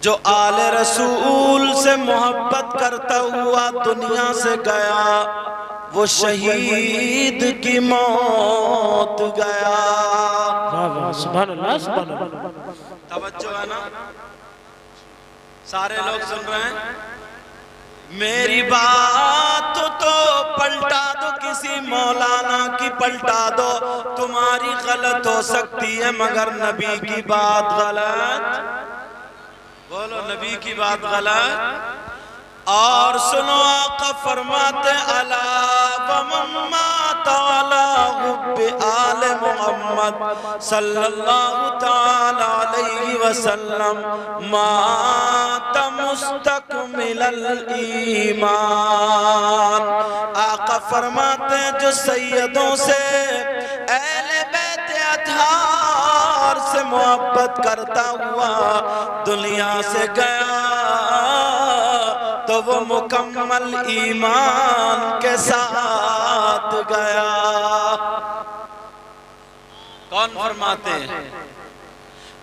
जो आले रसूल से मोहब्बत करता हुआ दुनिया से गया वो शहीद की मौत गया। सुभान अल्लाह, सुभान अल्लाह। तवज्जो है ना, सारे लोग सुन रहे हैं। मेरी बात तो पलटा दो, किसी मौलाना की पलटा दो, तुम्हारी गलत हो सकती है मगर नबी की बात गलत। बोलो नबी की बात गलत। और सुनो आका फरमाते अला वमम्मा ताला हुब्बे आले मोहम्मद सल्लल्लाहु ताला अलैहि वसल्लम माता मुस्तकमिलल ईमान। आका फरमाते जो सैयदों से अहले बैत अतहार से मोहब्बत करता हुआ दुनिया से गया तो वो मुकम्मल ईमान के साथ गया। कौन फरमाते हैं?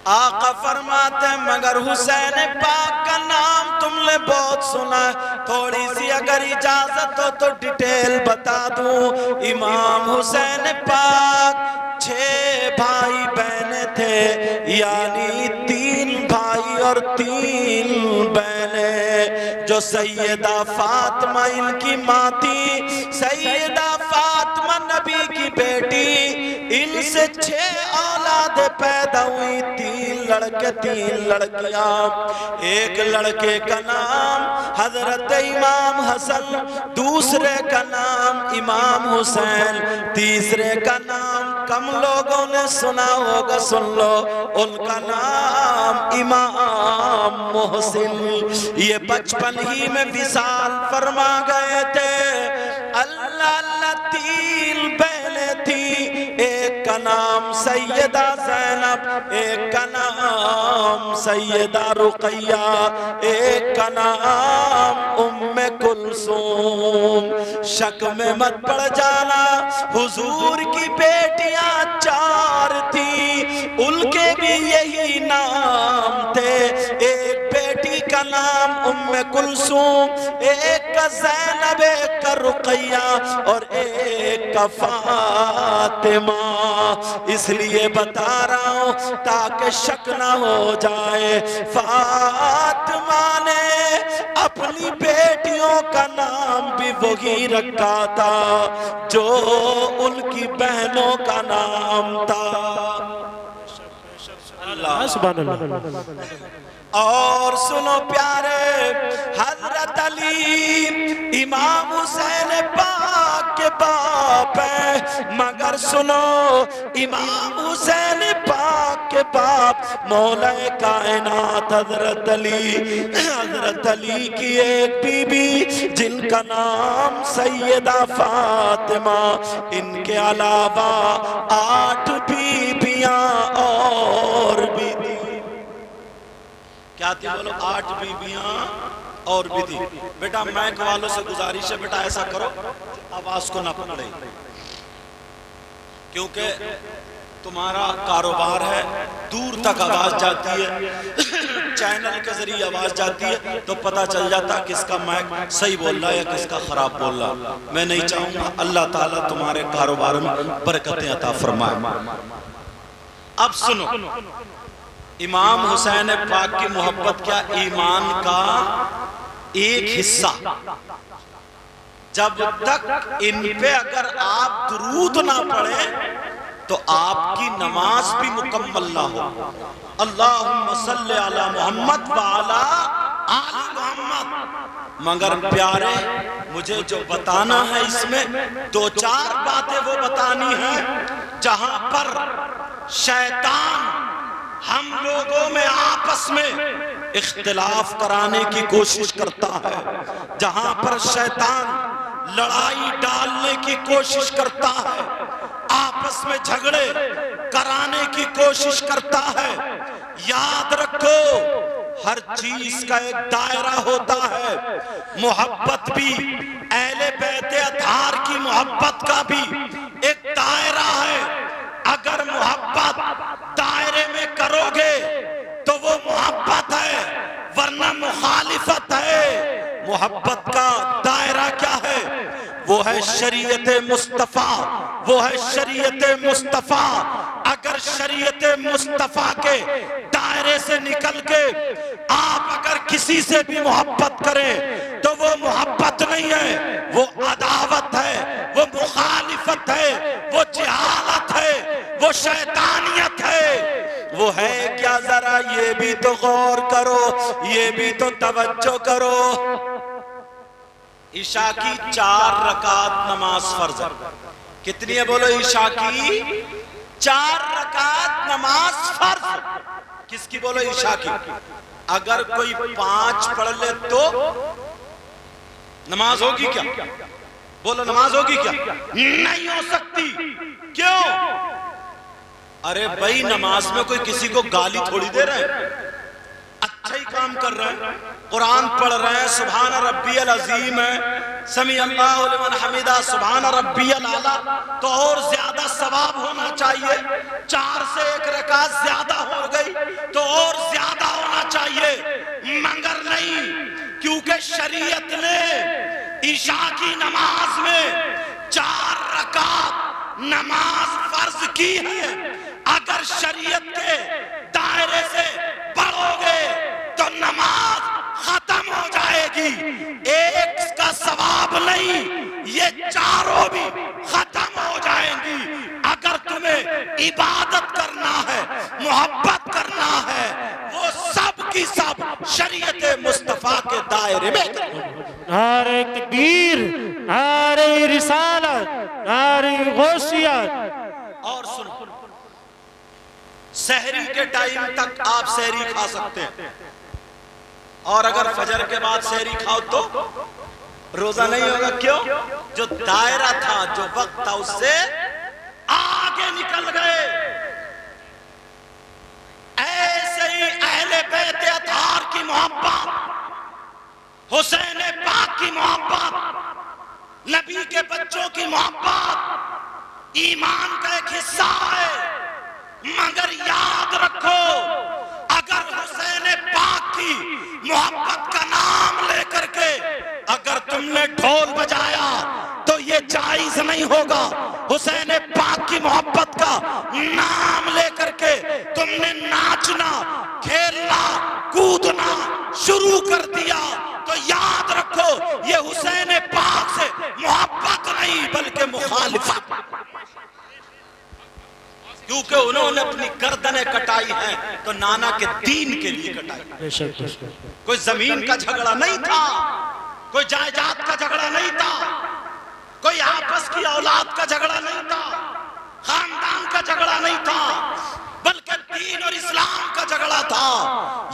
आका फरमाते हैं मगर हुसैन पाक का नाम तुमने बहुत सुना है, थोड़ी सी अगर इजाजत हो तो डिटेल बता दूं। इमाम हुसैन पाक 6 भाई बहने थे, यानी 3 भाई और 3 बहनें। जो सैयदा फातिमा इनकी माँ थी, सैयदा फातिमा नबी की बेटी, इनसे 6 औलाद पैदा हुई, 3 लड़के 3 लड़कियां। एक लड़के का नाम हजरत इमाम हसन, दूसरे का नाम इमाम हुसैन, तीसरे का नाम कम लोगों ने सुना होगा, सुन लो, उनका नाम इमाम मोहसिन। ये बचपन ही में विसाल फरमा गए थे। अल्लाह अल्लाह 3 बहनें थी, एक का नाम सैयदा ज़ैनब, एक का नाम सैयदा रुक़ैया, एक का नाम उम्मे कुलसूम। शक में मत पड़ जाना, हुजूर की बेटियां 4 थी, उनके भी यही नाम थे। एक बेटी का नाम उम्मे कुलसूम, एक का ज़ैनब, एक का रुक़ैया और एक का फातिमा। इसलिए बता रहा हूं ताकि शक ना हो जाए। फातिमा ने अपनी बेटियों का नाम भी वही रखा था जो उनकी बहनों का नाम था। अल्लाह सुभान अल्लाह। और सुनो प्यारे, हजरत अली इमाम हुसैन पाक के बाप है, मगर सुनो इमाम हुसैन पाक के बाप मौला कायनात हजरत अली की एक बीबी जिनका नाम सैयदा फातिमा, इनके अलावा 8 बीबियां और भी थी। क्या थी बोलो? 8 बीबियां और भी थी। बेटा मैक वालों से गुजारिश है, बेटा ऐसा करो आवाज को ना पकड़े, क्योंकि तुम्हारा कारोबार है, दूर तक आवाज जाती है, चैनल के जरिए आवाज जाती है, तो पता चल जाता किसका मैक सही बोल रहा है या किसका खराब बोल रहा है। मैं नहीं चाहूंगा, अल्लाह ताला तुम्हारे कारोबार में बरकतें अता फरमाए। अब सुनो, इमाम हुसैन पाक की मोहब्बत क्या ईमान का एक हिस्सा। जब तक इन पे अगर आप दुरूद ना पढ़े तो आपकी नमाज भी मुकम्मल ना हो। अल्लाहुम्मा सल्ली अला मोहम्मद व अला आलि मोहम्मद। मगर प्यारे, मुझे जो बताना है इसमें 2-4 बातें वो बतानी है जहां पर शैतान हम लोगों में आपस में इख्तिलाफ कराने की कोशिश करता है, जहां पर शैतान लड़ाई डालने की कोशिश करता है, आपस में झगड़े कराने की कोशिश करता है। याद रखो, हर चीज का एक दायरा होता है। मोहब्बत भी, अहले बैत अतहार की मोहब्बत का भी एक दायरा है। अगर मोहब्बत दायरे में करोगे तो वो मोहब्बत है, वरना मुखालिफत है। मोहब्बत का दायरा क्या है? वो है शरीयत मुस्तफा, वो है शरीयत मुस्तफा। अगर शरीयत मुस्तफा के दायरे से निकल के आप अगर किसी से भी मोहब्बत करें तो वो मोहब्बत नहीं है, वो अदावत है, वो मुखालिफत है, वो जिहालत है, वो शैतानियत है। वो है क्या जरा ये भी तो गौर करो, ये भी तो तवज्जो करो। ईशा की 4 रकात नमाज फर्ज है। कितनी है बोलो? ईशा की 4 रकात नमाज फर्ज। किसकी बोलो? ईशा की। अगर कोई 5 पढ़ ले तो नमाज होगी क्या? बोलो नमाज होगी क्या? नहीं हो सकती। क्यों? अरे भाई नमाज में कोई किसी को गाली थोड़ी दे रहा है, अच्छा ही काम कर रहे हैं, कुरान पढ़ रहे हैं, सुभान रब्बियल अजीम है, समी अल्लाहु लिमन हमिदा, सुभान रब्बियल आला, तो और ज्यादा सवाब होना चाहिए। 4 से 1 रकात ज्यादा हो गई तो और ज्यादा होना चाहिए, मगर नहीं, क्योंकि शरीयत ने ईशा की नमाज में 4 रकात नमाज फर्ज की है। अगर शरीयत के दायरे से बढ़ोगे तो नमाज खत्म हो जाएगी। एक का सवाब नहीं, ये चारों भी खत्म हो जाएंगी। अगर तुम्हें इबादत करना है, मोहब्बत करना है, वो सब की सब शरीयत मुस्तफा के दायरे में। नारे तकबीर, नारे रिसालत, नारे गौसियत। और सुनो, सहरी के टाइम तक आप सहरी खा सकते हैं, और अगर फजर के बाद सहरी खाओ तो रोजा नहीं होगा। क्यों? जो दायरा था, जो वक्त था, उससे आगे निकल गए। ऐसे ही अहले बैत अतहार की मोहब्बत, हुसैन पाक की मोहब्बत, नबी के बच्चों की मोहब्बत ईमान का एक हिस्सा है। मगर याद रखो, अगर हुसैन पाक की मोहब्बत का नाम लेकर के अगर तुमने ढोल बजाया तो ये जायज नहीं होगा। हुसैन पाक की मोहब्बत का नाम लेकर के तुमने नाचना, खेलना, कूदना शुरू कर दिया तो याद रखो, ये हुसैन पाक से मोहब्बत नहीं बल्कि मुखालिफत। क्योंकि उन्होंने अपनी गर्दनें कटाई हैं तो नाना के दीन के लिए कटाई। कोई जमीन का झगड़ा नहीं था, कोई जायदाद का झगड़ा नहीं था, कोई आपस की औलाद का झगड़ा नहीं था, खानदान का झगड़ा नहीं था, बल्कि दीन और इस्लाम का झगड़ा था।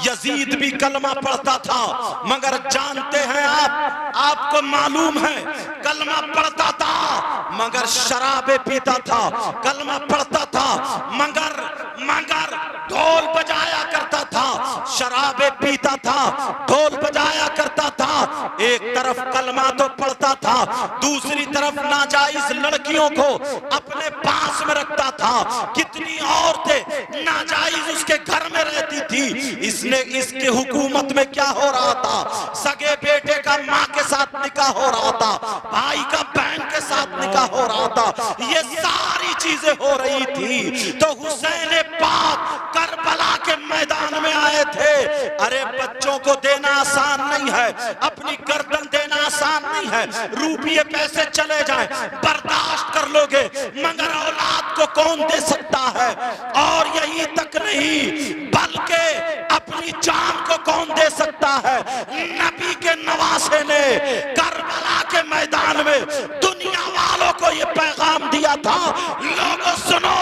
यजीद भी कलमा पढ़ता था, मगर जानते हैं आपको मालूम है, कलमा पढ़ता था मगर शराबे पीता था, कलमा पढ़ता था मगर ढोल बजाया करता था, शराबे पीता था, ढोल बजाया करता था। एक तरफ कलमा तो पढ़ता था, दूसरी तरफ नाजायज लड़कियों को अपने पास में रखता था। कितनी औरतें नाजायज उसके घर में रहती थी। इसके हुकूमत में क्या हो रहा था? सगे बेटे का माँ के साथ निकाह हो रहा था, भाई का बहन के साथ निकाह हो रहा था, ये सारी चीजें हो रही थी। तो हुसैन पाक करबला के मैदान में आए थे। अरे बच्चों को देना आसान नहीं है, अपनी गर्दन देना आसान नहीं है, रुपये पैसे चले जाए बर्दाश्त कर लोगे, मगर औलाद को कौन दे सकता है? और यही तक नहीं, बल्कि अपनी जान को कौन दे सकता है? नबी के नवासे ने करबला के मैदान में दुनिया वालों को ये पैगाम दिया था, लोगों सुनो,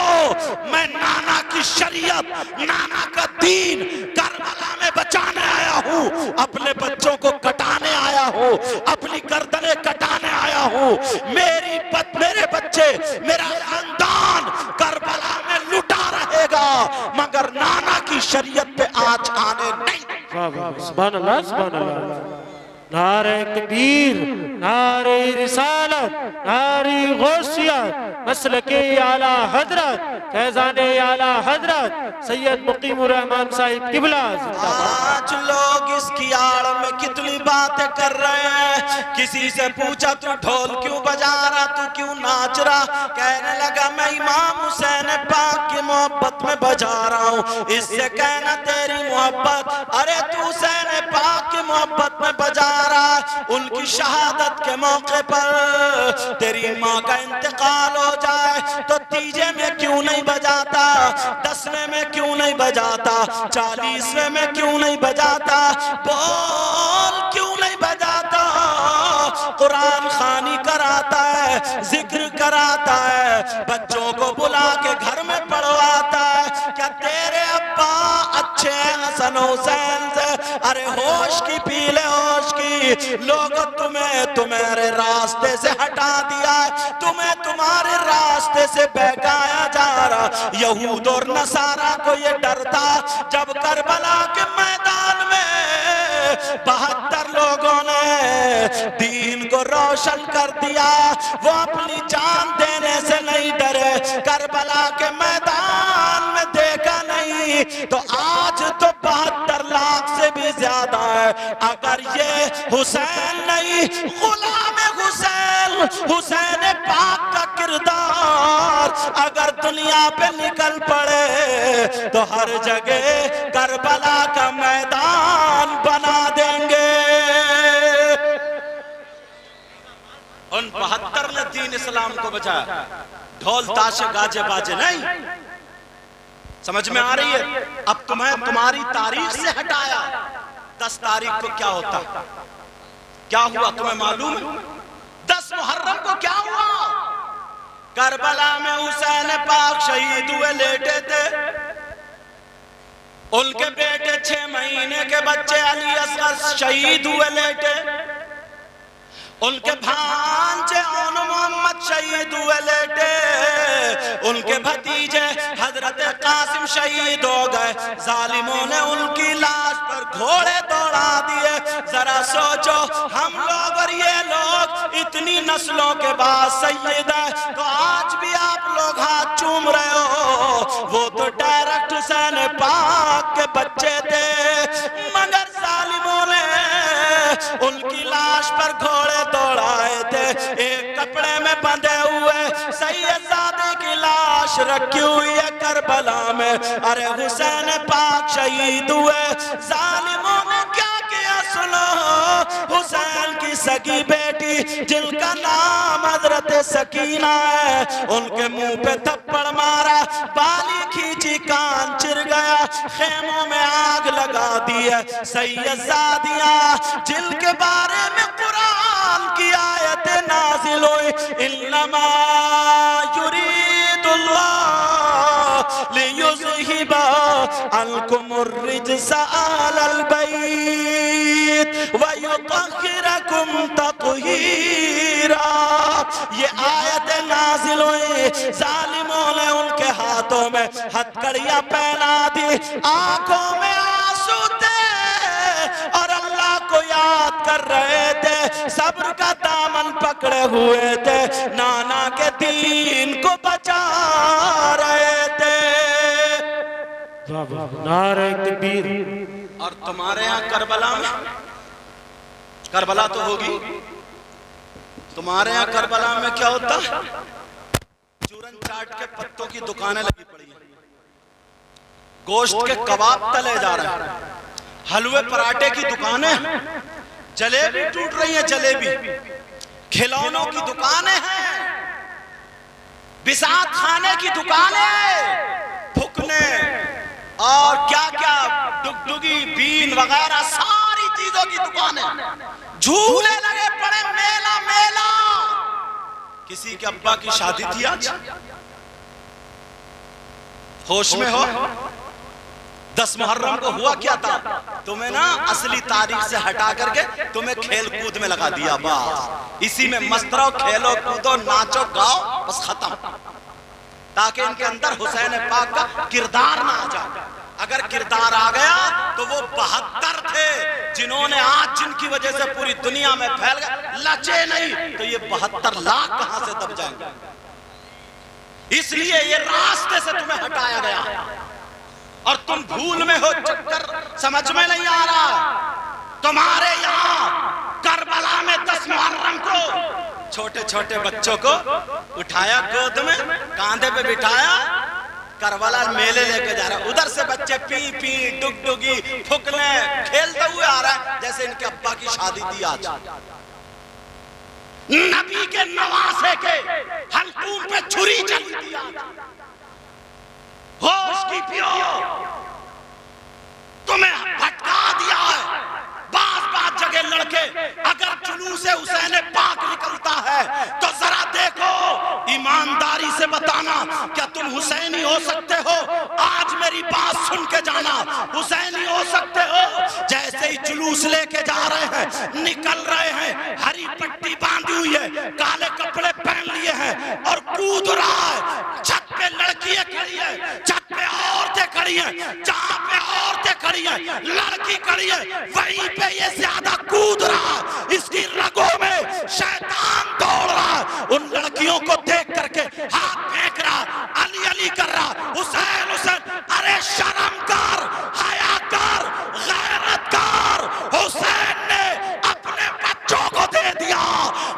मैं नाना की शरीयत, नाना का दीन करबला में बचाने आया हूँ, अपने बच्चों को कटाने आया हूँ, अपनी गर्दनें कटाने आया हूँ। मेरे बच्चे, मेरा खानदान करबला में लुटा रहेगा, मगर नाना की शरीयत पे आज आने नहीं। सुभान अल्लाह, सुभान अल्लाह। नारे तकबीर, नारे रिसालत, नारे गौसियत, मसलके आला हजरत, फैजाने आला हजरत सैयद मुकीमुर रहमान साहिब किबला। आज लोग इसकी कर रहे हैं। किसी से पूछा तू ढोल क्यों बजा रहा, तू क्यों नाच रहा? कहने लगा मैं इमाम हुसैन पाक की मोहब्बत में बजा रहा हूँ। इससे कहना तेरी मोहब्बत, अरे तू हुसैन पाक की मोहब्बत में बजा रहा है। उनकी शहादत के मौके पर तेरी माँ का इंतकाल हो जाए तो तीजे में क्यों नहीं बजाता, 10वें में क्यों नहीं बजाता, 40वें में क्यों नहीं बजाता, बोल क्यों नहीं बजाता? कुरान खानी कराता है, जिक्र कराता है, बच्चों को बुला के घर में पढ़वाता है। क्या तेरे अब्बा अच्छे हैं हसन हुसैन से? अरे होश की पीले होश की, लोग तुम्हें तुम्हारे रास्ते से हटा दिया है, तुम्हें तुम्हारे रास्ते से बहकाया जा रहा। यहूद और नसारा को ये डर था जब करबला के मैदान में 72 लोगों ने दीन को रोशन कर दिया, वो अपनी जान देने से नहीं डरे। करबला के मैदान में देखा नहीं तो आज तो 72 लाख से भी ज्यादा है। अगर ये हुसैन नहीं, गुलाम हुसैन, हुसैन पाक का किरदार अगर दुनिया पे निकल पड़े तो हर जगह करबला का मैदान बना देंगे। उन 72 ने दीन इस्लाम को बचाया, ढोल ताशे गाजे बाजे नहीं। समझ में आ रही है? अब तुम्हें तुम्हारी तारीख से हटाया। 10 तारीख को क्या होता, क्या हुआ तुम्हें मालूम है? 10 मुहर्रम को क्या हुआ? करबला में हुसैन पाक शहीद हुए, लेटे थे। उनके बेटे 6 महीने के बच्चे अली असगर शहीद हुए, लेटे। उनके भांजे ओन मोहम्मद शहीद हुए, लेटे। उनके भतीजे हजरत कासिम शहीद हो गए। जालिमों ने उनकी लाश पर घोड़े दौड़ा दिए। जरा सोचो, हम लोग और ये लोग इतनी नस्लों के बाद सैयद है तो आज भी आप लोग हाथ चूम रहे हो। वो तो डायरेक्ट हुसैन पाक के बच्चे थे, मगर जालिमों ने उनकी लाश पर घोड़े दौड़ाए थे। एक कपड़े में बंधे हुए सैयदजादे की लाश रखी हुई है करबला में। अरे हुसैन पाक शहीद हुए, जालिमों ने क्या किया सुनो। हुसैन की सगी बेटी जिनका नाम हजरत सकीना है, उनके मुंह पे थप्पड़ मारा, बाली खींची, कान चिर गया, खेमों में आग लगा दी है। सैयदजादियां जिनके बारे में कुरान की आयत नाजिल हुई, इन्नमा युरीदुल्लाह लियुज़हिबा अन्कुमुर रिज्सा अलल बैत व युतहिरकुम तत्हीरा। ये आयत नाजिल हुई, जालिमों ने उनके हाथों में हथकड़ियां पहना दी, आंखों में आंसू थे और अल्लाह को याद कर रहे थे, सब्र का दामन पकड़े हुए थे, नाना के दीन को बचा रहे थे। नारे तकबीर। और तुम्हारे यहाँ करबला में, करबला तो होगी, तुम्हारे यहाँ करबला में क्या होता? चूरन चाट के पत्तों की दुकानें लगी पड़ी है, गोश्त के कबाब तले जा रहे हैं, हलवे पराठे की दुकानें, जलेबी टूट रही है, जलेबी, खिलौनों की दुकानें हैं, बिसात खाने की दुकानें, फुकने और क्या क्या डुगडुगी बीन वगैरह सारी चीजों की दुकानें, झूले लगे पड़े, मेला मेला। किसी के अब्बा की शादी थी आज, होश में हो? 10 मुहर्रम को हुआ क्या था? तुम्हें ना असली तारीख से हटा करके तुम्हें खेल कूद में लगा दिया, बस इसी में मस्त रहो, खेलो कूदो, नाचो गाओ, बस खत्म, ताकि इनके अंदर हुसैन पाक का किरदार ना आ जाए। अगर किरदार आ गया तो वो 72 थे जिन्होंने आज जिनकी वजह से पूरी दुनिया में फैल गए, लचे नहीं तो ये 72 लाख कहां से दब जाएंगे। इसलिए ये रास्ते से तुम्हें हटाया गया और तुम भूल में हो, चक्कर समझ में नहीं आ रहा। तुम्हारे यहाँ 10 मुहर्रम को छोटे छोटे बच्चों को उठाया, गोद में कांधे पे बिठाया, करबला मेले लेके जा रहा है। उधर से बच्चे पी पी डुगडुगी फुकने खेलते हुए आ रहा है जैसे इनके अब्बा की शादी थी आज। नबी के नवासे के हल्कूम पे छुरी चली थी आज। होश की पियो, तुम्हें भटका दिया है। बात जगह लड़के अगर जुलूस हुसैन पाक निकलता है तो जरा देखो, ईमानदारी से बताना क्या तुम हुसैनी हो सकते हो? आज मेरी बात सुन के जाना, हुसैनी हो सकते हो? जैसे ही जुलूस लेके जा रहे हैं, निकल रहे हैं, हरी पट्टी बांधी हुई है, काले कपड़े पहन लिए हैं और कूद रहा है। छत पे लड़कियां खड़ी है, छत पे औरतें खड़ी हैं, जहां पे औरतें खड़ी हैं लड़की खड़ी है, वहीं पे ये ज्यादा कूद रहा, इसकी रगों में शैतान दौड़ रहा। उन लड़कियों को देख करके हाथ फेंक रहा, अली अली कर रहा, हुसैन हुसैन। अरे शर्म कर, हया कर, गैरत कर। हुसैन ने अपने बच्चों को दे दिया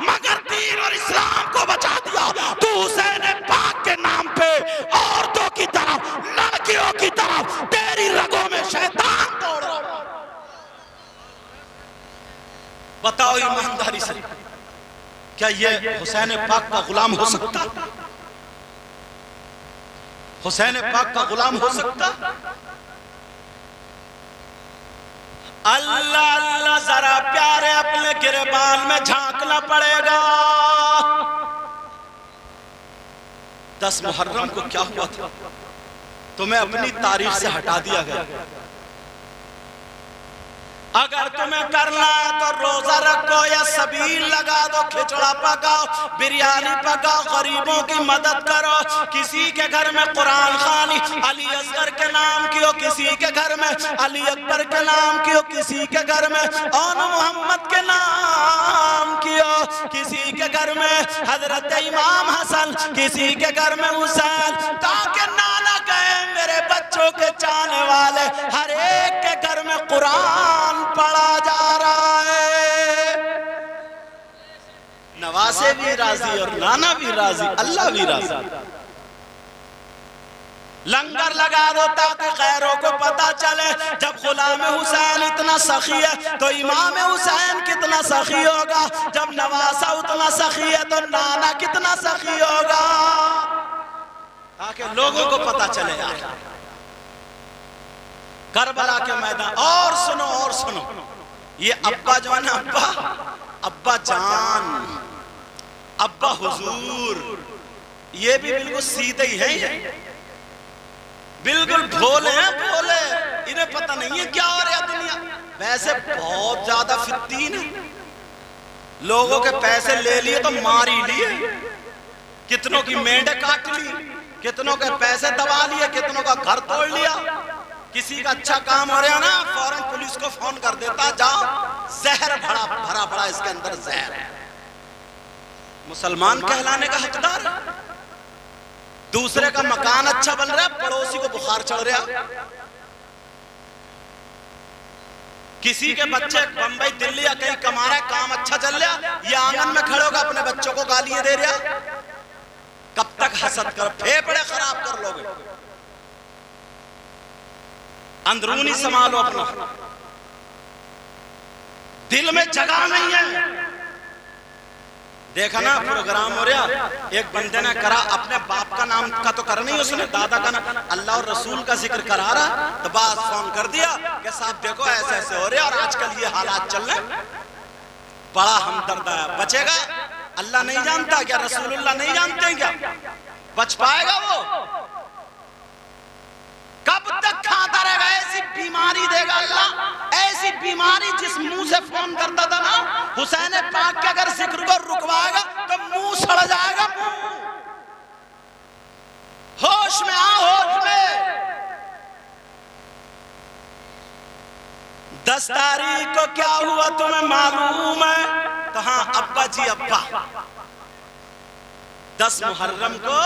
मगर दीन और इस्लाम को बचा दिया। तू हुसैन पाक के नाम पे औरतों की तरफ, लड़कियों की तरफ, तेरी रगों में शैतान दौड़ रहा। बताओ ईमानदारी से, क्या ये हुसैन पाक का गुलाम हो सकता? हुसैन पाक का गुलाम हो सकता? अल्लाह अल्लाह, जरा प्यारे अपने गिरबान में झांकना पड़ेगा। 10 मुहर्रम को क्या हुआ था? तुम्हें अपनी तारीख से हटा दिया गया। अगर तुम्हें करना है तो रोजा रखो या सबील लगा दो, खिचड़ा पकाओ, बिरयानी पकाओ, गरीबों की मदद करो। किसी के घर में कुरान खानी अली असगर के नाम की हो, किसी के घर में अली अकबर के नाम की हो, किसी के घर में औन मोहम्मद के नाम की हो, किसी के घर में हजरत इमाम हसन, किसी के घर में हुसैन, ताकि नाना कहे मेरे बच्चों के चाहने वाले हर एक के घर में कुरान पढ़ा जा रहा है। नवासे भी राजी और नाना भी राजी, अल्लाह भी राजी। लंगर लगा दो ताकि गैरों को पता चले। जब गुलाम हुसैन इतना सखी है तो इमाम हुसैन कितना सखी होगा। जब नवासा उतना सखी है तो नाना कितना सखी होगा, ताकि लोगों को पता चले यार। करबला के मैदान। और सुनो, ये अब्बा जो है ना, अब्बा जान, अब्बा हुजूर, ये भी बिल्कुल सीधे ही है, बिल्कुल भोले हैं, भोले। इन्हें पता नहीं है क्या हो रहा है दुनिया। वैसे बहुत ज्यादा फित्तीन है, लोगों के पैसे ले लिए तो मार ही लिए, कितनों की मेंढे काट ली, कितनों के पैसे दबा लिए, कितनों का घर तोड़ लिया। किसी का अच्छा काम हो रहा ना, फौरन पुलिस को फोन कर देता, जाओ जहर भरा भरा इसके अंदर जहर है। मुसलमान कहलाने का हकदार। दूसरे का मकान अच्छा बन रहा है, पड़ोसी को बुखार चढ़ रहा। किसी के बच्चे बंबई दिल्ली या कहीं कमा रहा है, काम अच्छा चल रहा, ये आंगन में खड़े होकर अपने बच्चों को गालियां दे रहा। कब तक हसद कर, फेफड़े खराब कर लोगे। अंदरूनी संभालो अपना, दिल में जगह नहीं है। देखा ना प्रोग्राम हो रहा, एक बंदे ने करा, अपने बाप का नाम का तो कर नहीं उसने, दादा का नाम, अल्लाह और रसूल का जिक्र करा रहा, तो बात फोन कर दिया कि साहब देखो ऐसे ऐसे हो रहे और आजकल ये हालात चल रहे। बड़ा हमदर्द है। बचेगा? अल्लाह नहीं जानता क्या? रसूलुल्लाह नहीं जानते क्या? बच पाएगा वो? कब तक खाता रहेगा? ऐसी बीमारी देगा अल्लाह, ऐसी बीमारी जिस मुंह से फोन करता था ना हुसैन पाक के अगर जिक्र को रुकवाएगा तो मुंह सड़ जाएगा। होश में आओ, होश में। 10 तारीख को क्या हुआ तुम्हें मालूम है? तो हाँ अब्बा जी, अब्बा 10 मुहर्रम को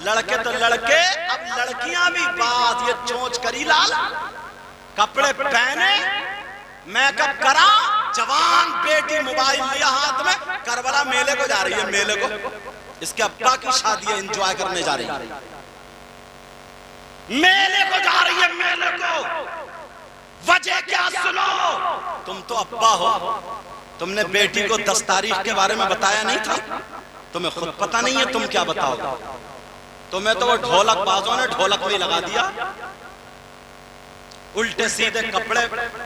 लड़के तो लड़के, अब लड़कियां भी बात, ये चोंच करी लाल, कपड़े पहने, मेकअप करा, जवान बेटी मोबाइल लिया हाथ में, करबला मेले को जा रही है, मेले को, इसके अब्बा की शादी है, एंजॉय करने जा रही है, मेले को जा रही है, मेले को। वजह क्या सुनो, तुम तो अब्बा हो, तुमने बेटी को 10 तारीख के बारे में बताया नहीं था, तुम्हें खुद पता नहीं है, तुम क्या बताओगे? तुम्हें तो वो ढोलक बाजों ने ढोलक में लगा दिया, उल्टे सीधे कपड़े,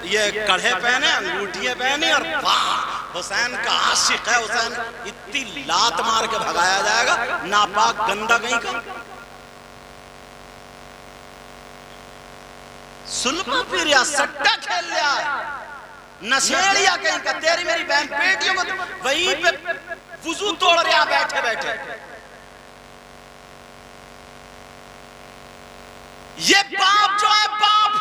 ये कढ़े पहने, अंगूठियां पहनी, और वाह हुसैन का आशिक है, हुसैन, इतनी लात मार के भगाया जाएगा, नापाक गंदा कहीं का। सुलमा फिर या सट्टा खेल लिया, नशेड़िया कहीं का, तेरी मेरी बहन बेटियों को वहीं पे वुजू तोड़ रहा बैठे बैठे। ये बाप जो है बाप,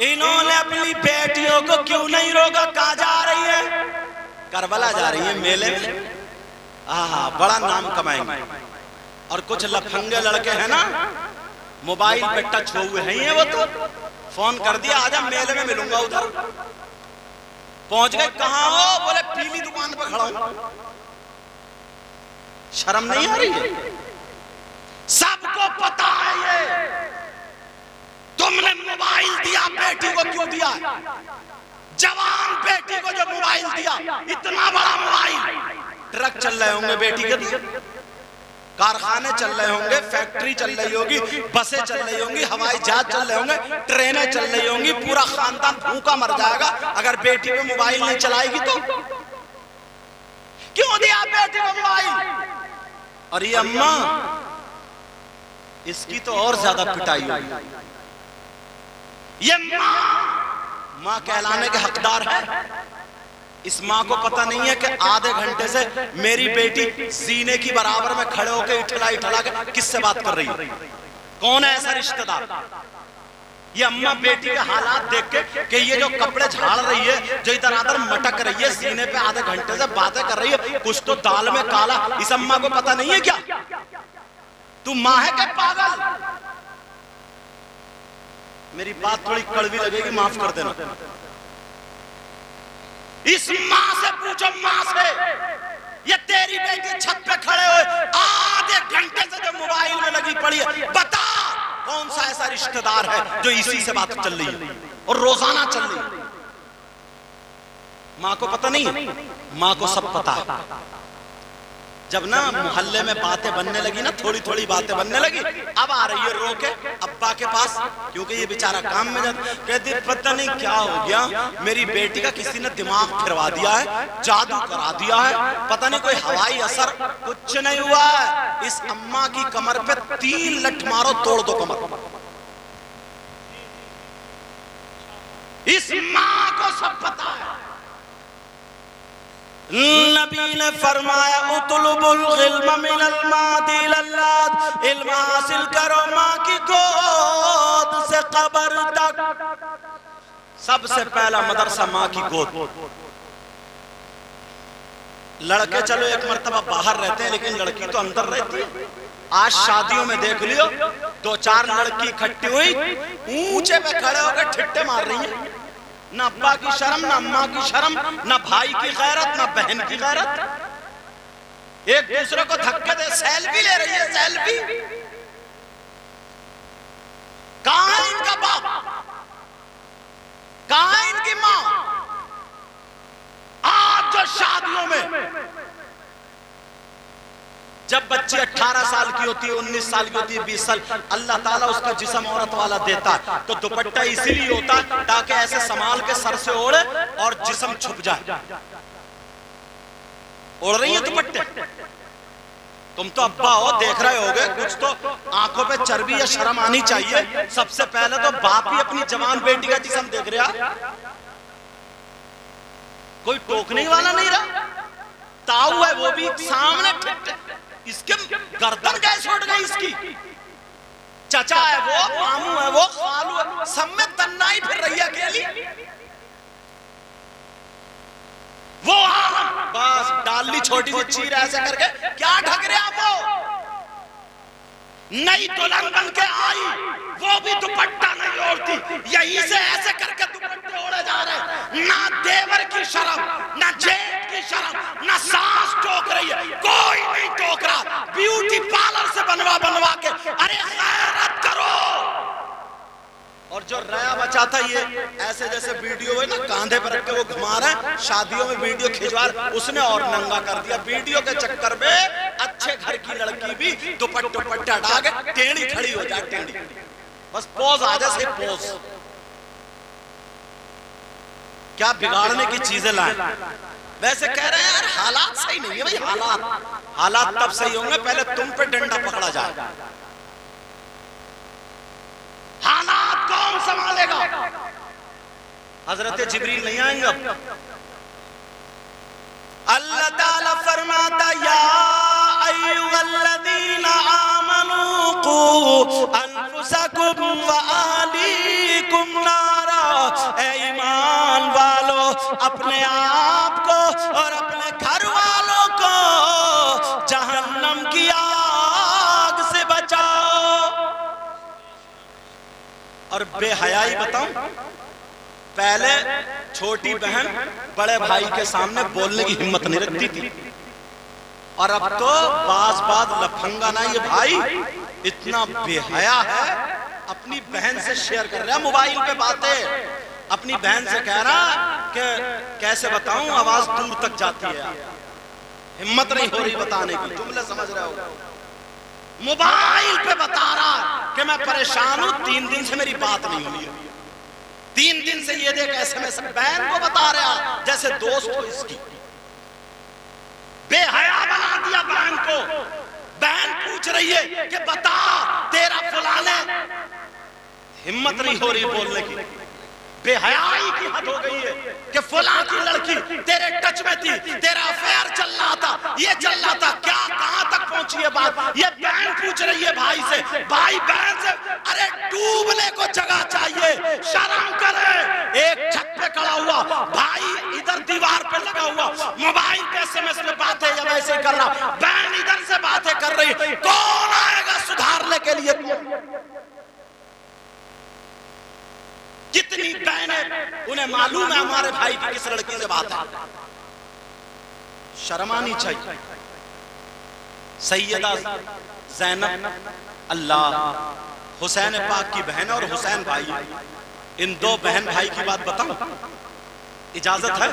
इन्होंने अपनी बेटियों को क्यों नहीं रोका? कहां जा रही है? करबला जा रही है मेले में, बड़ा नाम कमाएंगे। और कुछ लफंगे लड़के हैं ना, मोबाइल पे टच हुए हैं, वो तो फोन कर दिया, आजा मेले में मिलूंगा उधर। पहुंच गए, कहां हो? बोले पीली दुकान पे खड़ा हूं। शर्म नहीं आ रही है? सबको पता है ये, तुमने मोबाइल दिया बेटी को, क्यों दिया? जवान बेटी को जो मोबाइल दिया, इतना बड़ा मोबाइल, ट्रक चल रहे होंगे बेटी के लिए, कारखाने चल रहे होंगे, फैक्ट्री चल रही होगी, बसें चल रही होंगी, हवाई जहाज चल रहे होंगे, ट्रेनें चल रही होंगी, पूरा खानदान भूखा मर जाएगा अगर बेटी पे मोबाइल नहीं चलाएगी तो। क्यों दिया बेटी को मोबाइल? और ये अम्मा, इसकी तो और ज्यादा पिटाई होगी। ये माँ कहलाने के हकदार है। इस माँ को पता नहीं है कि आधे घंटे से मेरी बेटी सीने की बराबर में खड़े होकर इठला इठला के किससे बात कर रही है? कौन है ऐसा रिश्तेदार? ये अम्मा बेटी के हालात देख के कि ये जो कपड़े झाड़ रही है, जो इधर उधर मटक रही है, सीने पे आधे घंटे से बातें कर रही है, कुछ तो दाल में काला, इस अम्मा को पता नहीं है क्या? तू माँ है क्या पागल? मेरी बात थोड़ी कड़वी लगेगी, माफ कर देना। इस माँ से पूछो, माँ से, ये तेरी बेटी छत पे खड़े हुए आधे घंटे से जो मोबाइल में लगी पड़ी है, बता कौन सा ऐसा रिश्तेदार है जो इसी से बात चल रही है और रोजाना चल रही है? माँ को पता नहीं है? माँ को सब पता है। जब ना मोहल्ले में बातें बनने लगी ना, थोड़ी थोड़ी बातें बनने लगी, अब आ रही है रो के अब्बा के पास, क्योंकि ये बेचारा काम में जाता। कहती पता नहीं क्या हो गया, मेरी बेटी का किसी ने दिमाग फिरवा दिया है, जादू करा दिया है, पता नहीं कोई हवाई असर, कुछ नहीं हुआ है। इस अम्मा की कमर पे 3 लठ मारो, तोड़ दो कमर। इस माँ को सब पता है। नबी ने फरमाया, उतलुबुल इल्म मिनल मादी लल्लाद, इल्म हासिल करो माँ की गोद से कब्र तक। सबसे पहला मदरसा माँ की गोद। लड़के चलो एक मर्तबा बाहर रहते हैं, लेकिन लड़की तो अंदर रहती है। आज शादियों में देख लियो, 2-4 लड़की इकट्ठी हुई, ऊंचे पे खड़े होकर ठिट्टे मार रही है। ना अब्बा की शर्म, ना अम्मा की शर्म, ना भाई की गैरत, ना बहन की गैरत। एक दूसरे को धक्के दे सेल्फी ले रही है, सेल्फी। कहां है इनका बाप? कहां है इनकी मां? आज जो शादियों में जब बच्ची 18 साल की होती है, 19 साल की होती है, 20 साल, अल्लाह ताला उसका जिस्म औरत वाला देता है, तो दुपट्टा इसीलिए होता है ताकि ऐसे संभाल के सर से ओढ़े और जिस्म छुप जाए। ओढ़ रही है दुपट्टे? तुम तो अब्बा हो, देख रहे होगे, कुछ तो आंखों पे चर्बी या शर्म आनी चाहिए। सबसे पहले तो बाप ही अपनी जवान बेटी का जिस्म देख रहा, कोई टोकने वाला नहीं रहा। ताऊ है वो भी सामने, इसके गर्दन कैसे उठ गई इसकी? चचा है वो, मामू है वो, खालू है, सब में तन्नाई फिर रही है अकेली। वो बस डाली छोटी सी चीर ऐसे करके क्या ढक रहे आप? वो नई दुल्हन बन के आई, वो भी दुपट्टा नहीं ओढ़ती, यहीं से ऐसे करके दुपट्टे ओढ़े जा रहे। ना देवर की शर्म, ना जेठ की शर्म, ना सास टोक रही है, कोई नहीं टोक रहा। ब्यूटी पार्लर से बनवा बनवा के, अरे खैरत करो। और जो रया बचा था ये ऐसे जैसे वीडियो है ना, कांधे पर रख के वो घुमा रहे हैं, शादियों में वीडियो खिंचवा, उसने और नंगा कर दिया। वीडियो के चक्कर में अच्छे घर की लड़की भी दुपट्टा हटा के टेढ़ी खड़ी हो जाए, टेढ़ी, बस पोज आ जाए, सिर्फ पोज। क्या बिगाड़ने की चीजें लाए। वैसे कह रहे हैं यार हालात सही नहीं है भाई, हालात तब सही होंगे पहले तुम पे डंडा पकड़ा जाए। हालात कौन संभालेगा? हजरत जिब्रील नहीं आएंगे अब। अल्लाह ताला फरमाता या अय्युहल्लज़ीना आमनू कू अनफुसकुम व अहलीकुम नारा, ए ईमान वालो अपने आप को और अपने घर वालों को जहन्नम की आग से बचाओ। और बेहयाई बताऊं, पहले छोटी बहन बड़े भाई के सामने बोलने की हिम्मत नहीं रखती थी, और अब तो बात लफंगा ना ये भाई इतना बेहया है, अपनी बहन से शेयर कर रहा है मोबाइल पे बातें, अपनी बहन से कह रहा कि कैसे बताऊं आवाज दूर तक जाती है, हिम्मत नहीं हो रही बताने की, तुम लोग समझ रहे हो। मोबाइल पे बता रहा कि मैं परेशान हूं, 3 दिन से मेरी बात नहीं हुई है, 3 दिन से ये देख SMS बहन को बता रहा जैसे दोस्त हो इसकी। बेहया बना दिया बहन को। बहन पूछ रही है कि बता तेरा फलाने, हिम्मत नहीं हो रही बोलने की, बेहयाई की हद हो गई है कि फला की लड़की तेरे टच में थी, तेरा अफेयर चल रहा था, ये चल रहा था, क्या कहां तक पहुंची है बात। ये बहन पूछ रही है भाई से, भाई बहन से, अरे डूबने को जगह चाहिए, शर्म करे। एक छत पे खड़ा हुआ भाई, इधर दीवार पे लगा हुआ मोबाइल पे SMS में बातें या वैसे कर रहा, बहन इधर से बातें कर रही, कौन आएगा सुधारने के लिए? कितनी बहनें उन्हें मालूम है हमारे भाई की किस लड़की से बात है, शर्म आनी चाहिए। सैयदा ज़ैनब अल्लाह हुसैन पाक की बहन और हुसैन भाई, इन 2 बहन भाई की बात बताऊं, इजाजत है?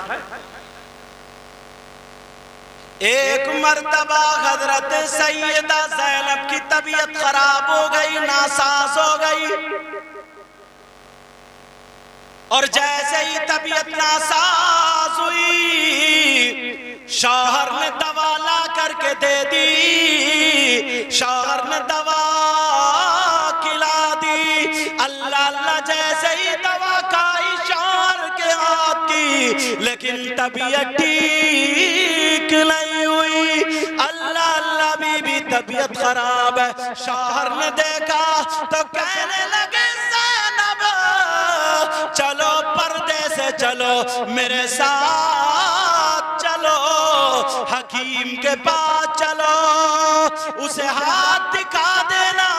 एक मर्तबा हजरत सैयदा ज़ैनब की तबीयत खराब हो गई, नासाज हो गई, और जैसे ही तबीयत नासाज हुई शौहर ने दवा ला करके दे दी, शौहर ने दवा खिला दी। अल्लाह अल्लाह जैसे ही दवा खाई शौहर के हाथ की, लेकिन तबीयत ठीक नहीं हुई। अल्लाह अल्लाह बीबी तबीयत खराब है। शौहर ने देखा तो कहने लगे चलो पर्दे से चलो, मेरे साथ चलो, हकीम के पास चलो, उसे हाथ दिखा देना,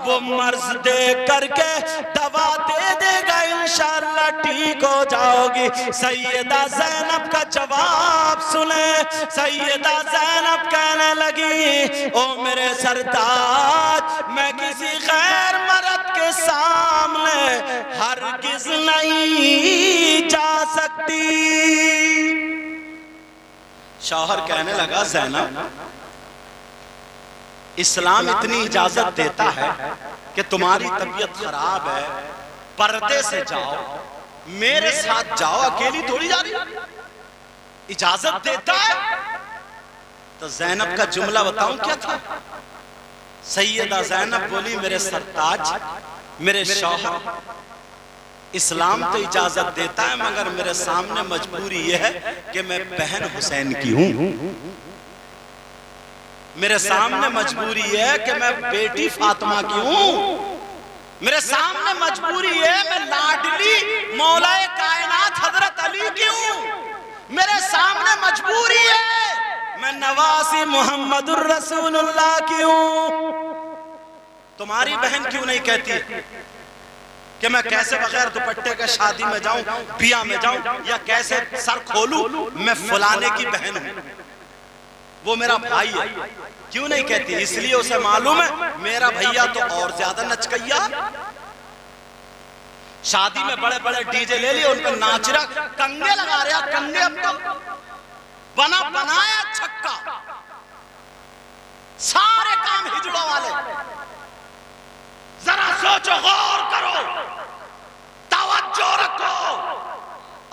वो मर्ज देख करके दवा दे देगा, इंशाअल्लाह ठीक हो जाओगी। सैयदा ज़ैनब का जवाब सुने, सैयदा ज़ैनब कहने लगी, ओ मेरे सरताज, मैं किसी गैर मर्द के सामने हरगिज़ नहीं जा सकती। शौहर कहने लगा, ज़ैनब इस्लाम इतनी इजाजत देता है कि तुम्हारी तबीयत खराब है, पर्दे से जाओ, मेरे साथ जाओ, अकेली थोड़ी जा रही, इजाजत देता है। तो ज़ैनब का जुमला बताऊं क्या था? सैयदा ज़ैनब बोली, मेरे सरताज, मेरे शौहर, इस्लाम तो इजाजत देता है मगर मेरे सामने मजबूरी यह है कि मैं बहन हुसैन की हूं, मेरे सामने मजबूरी है कि मैं बेटी फातिमा की हूं, मेरे सामने मजबूरी है मैं लाडली मौलाए कायनात हजरत अली की हूं, मेरे सामने मजबूरी है मैं नवासी मोहम्मदुर रसूलुल्लाह की हूं। तुम्हारी बहन क्यों नहीं कहती कि मैं कैसे बगैर दुपट्टे के शादी में जाऊं, बिया में जाऊं, या कैसे सर खोलूं, मैं फलाने की बहन हूं, वो मेरा भाई है? क्यों नहीं कहती? इसलिए उसे मालूम है मेरा भैया तो और ज्यादा नचकैया, शादी में बड़े बड़े डीजे ले लिए, उन पर नाच रहा, कंगे लगा रहा, कंगे अब तो बनाया छक्का, सारे काम हिजड़ों वाले। जरा सोचो, गौर करो, तवज्जो रखो,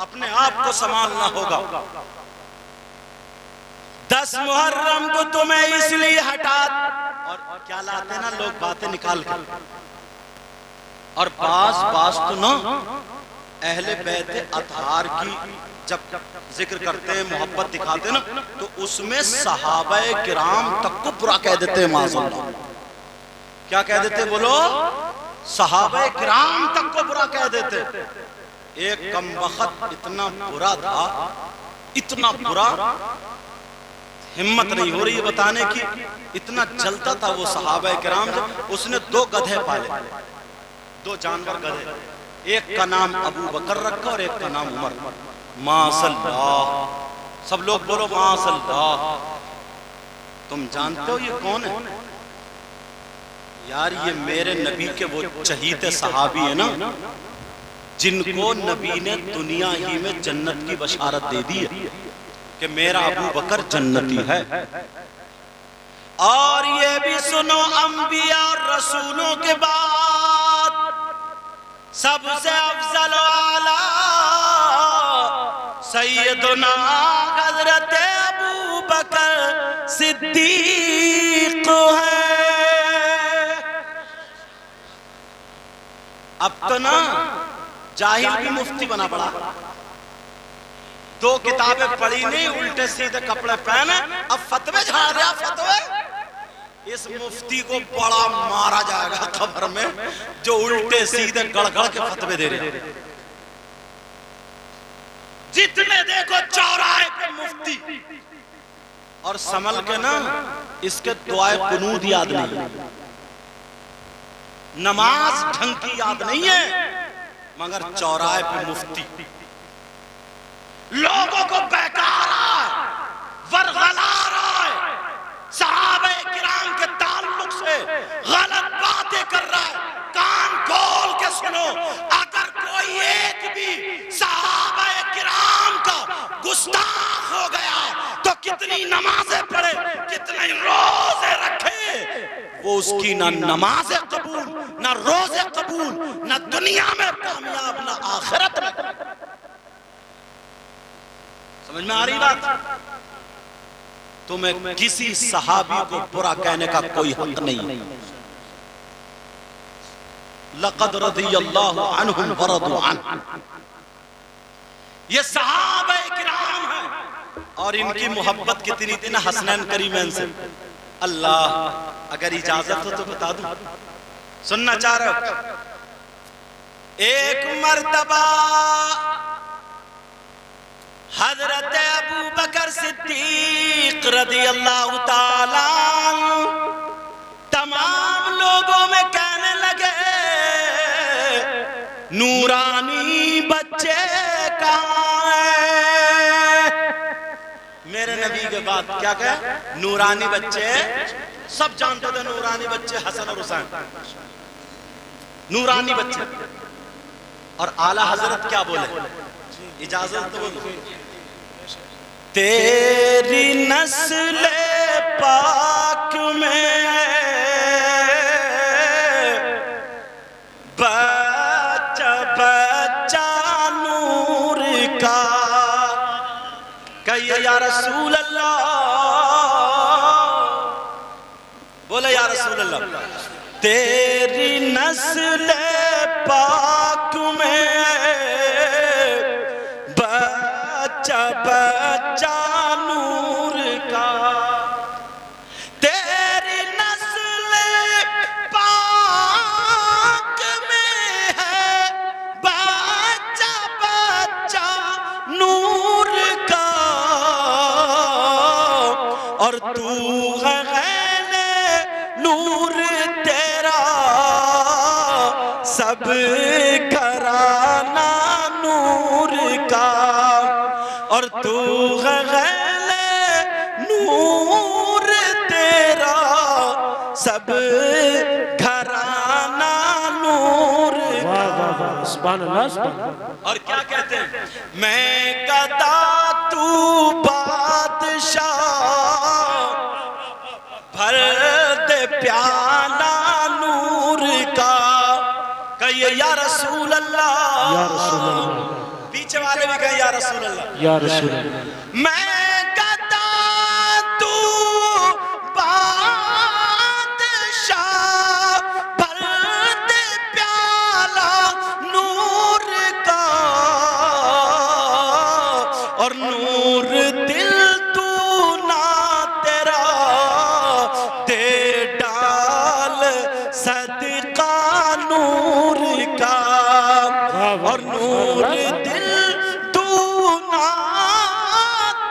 अपने आप को संभालना होगा। 10 मुहर्रम को तुम्हें इसलिए हटा, और क्या लाते ना लोग बातें निकाल कर, और बास तो ना अहले बैत अतहार की जब जिक्र करते हैं, मोहब्बत दिखाते ना, तो उसमें सहाबाए किराम तक को बुरा कह देते हैं। माज़अल्लाह, क्या कह देते? बोलो, सहाबाए किराम तक को बुरा कह देते। एक कमबख्त इतना बुरा था, इतना बुरा, हिम्मत नहीं हो रही है बताने की, इतना जलता था वो सहाबाए किराम से। उसने 2 गधे पाले, 2 जानवर गधे, एक का नाम अबू बकर रखा और एक का नाम उमर। माशअल्लाह, सब लोग बोलो माशअल्लाह। तुम जानते हो ये कौन है? यार, ये मेरे नबी के वो चहीते सहाबी है ना, जिनको नबी ने दुनिया ही में जन्नत की बशारत दे दी है कि मेरा अबू बकर जन्नती है। और ये भी सुनो, अंबिया और रसूलों के बाद सबसे अफजल आला सैयदुना हज़रत अबू बकर सिद्दीक है। अब तो ना जाहिल भी मुफ्ती बना पड़ा, 2 किताबें पढ़ी नहीं, उल्टे सीधे कपड़े पहने, अब फतवे झाड़ रहा। फतवे, इस मुफ्ती को बड़ा मारा जाएगा खबर में, जो उल्टे सीधे गड़गड़ के फतवे दे रहे। जितने देखो चौराहे पे मुफ्ती, और संभल के ना, इसके दुआए कुनूद याद नहीं, नमाज ढंग की याद नहीं है, मगर चौराहे पे मुफ्ती लोगों को बहका रहा है, वरगला रहा है, सहाबे किराम के ताल्लुक से गलत बातें कर रहा है। कान खोल के सुनो, अगर कोई एक भी सहाबे किराम का गुस्ताख हो गया तो कितनी नमाजें पढ़े, कितने रोजे रखे, वो उसकी ना नमाजें कबूल, ना रोजे कबूल, ना दुनिया में कामयाब, ना आखिरत में। समझ में आ रही बात? तुम्हें किसी सहाबी को बुरा कहने का कोई हक नहीं। लक़द रज़ियल्लाहु अन्हुम व रज़ू अन्हु, ये सहाबाए किराम हैं, और इनकी मोहब्बत कितनी थी ना हसनैन करीमैन से। अल्लाह, अगर इजाजत हो तो बता दूं, सुनना चाह रहे हो? एक मर्तबा हजरत अबू बकर सिद्दीक रज़ियल्लाहु ताला तमाम लोगों में कहने लगे, नूरानी बच्चे कहाँ हैं? मेरे नबी के बाद क्या कहे? नूरानी बच्चे। सब जानते थे नूरानी बच्चे हसन और हुसैन, नूरानी बच्चे। और आला हजरत क्या बोले? इजाजत तो बोलो, तेरी नस्ल पाक में बच्चा बच्चा नूर का, कहिए या रसूल अल्लाह, बोले या रसूल अल्लाह। तेरी नस्ल पाक में बच्चा बच्चा नूर का, तेरी नस्ल पाक में है बच्चा बच्चा नूर का, और तू है नूर तेरा सब घराना नूर का, और तू है गैले नूर तेरा, सब घराना नूर का। सुभान अल्लाह, सुभान अल्लाह। और क्या कहते हैं, मैं गदा तू बादशाह, भर दे प्याला नूर का। कहिए या रसूल अल्लाह, या रसूल अल्लाह। पीछे वाले भी कहे या रसूल अल्लाह, या रसूल अल्लाह। मैं गदा तू बादशाह, भर दे प्याला नूर का, और नूर दिल तू ना तेरा, दे डाल सदका नूर का, और नूर दिल तू ना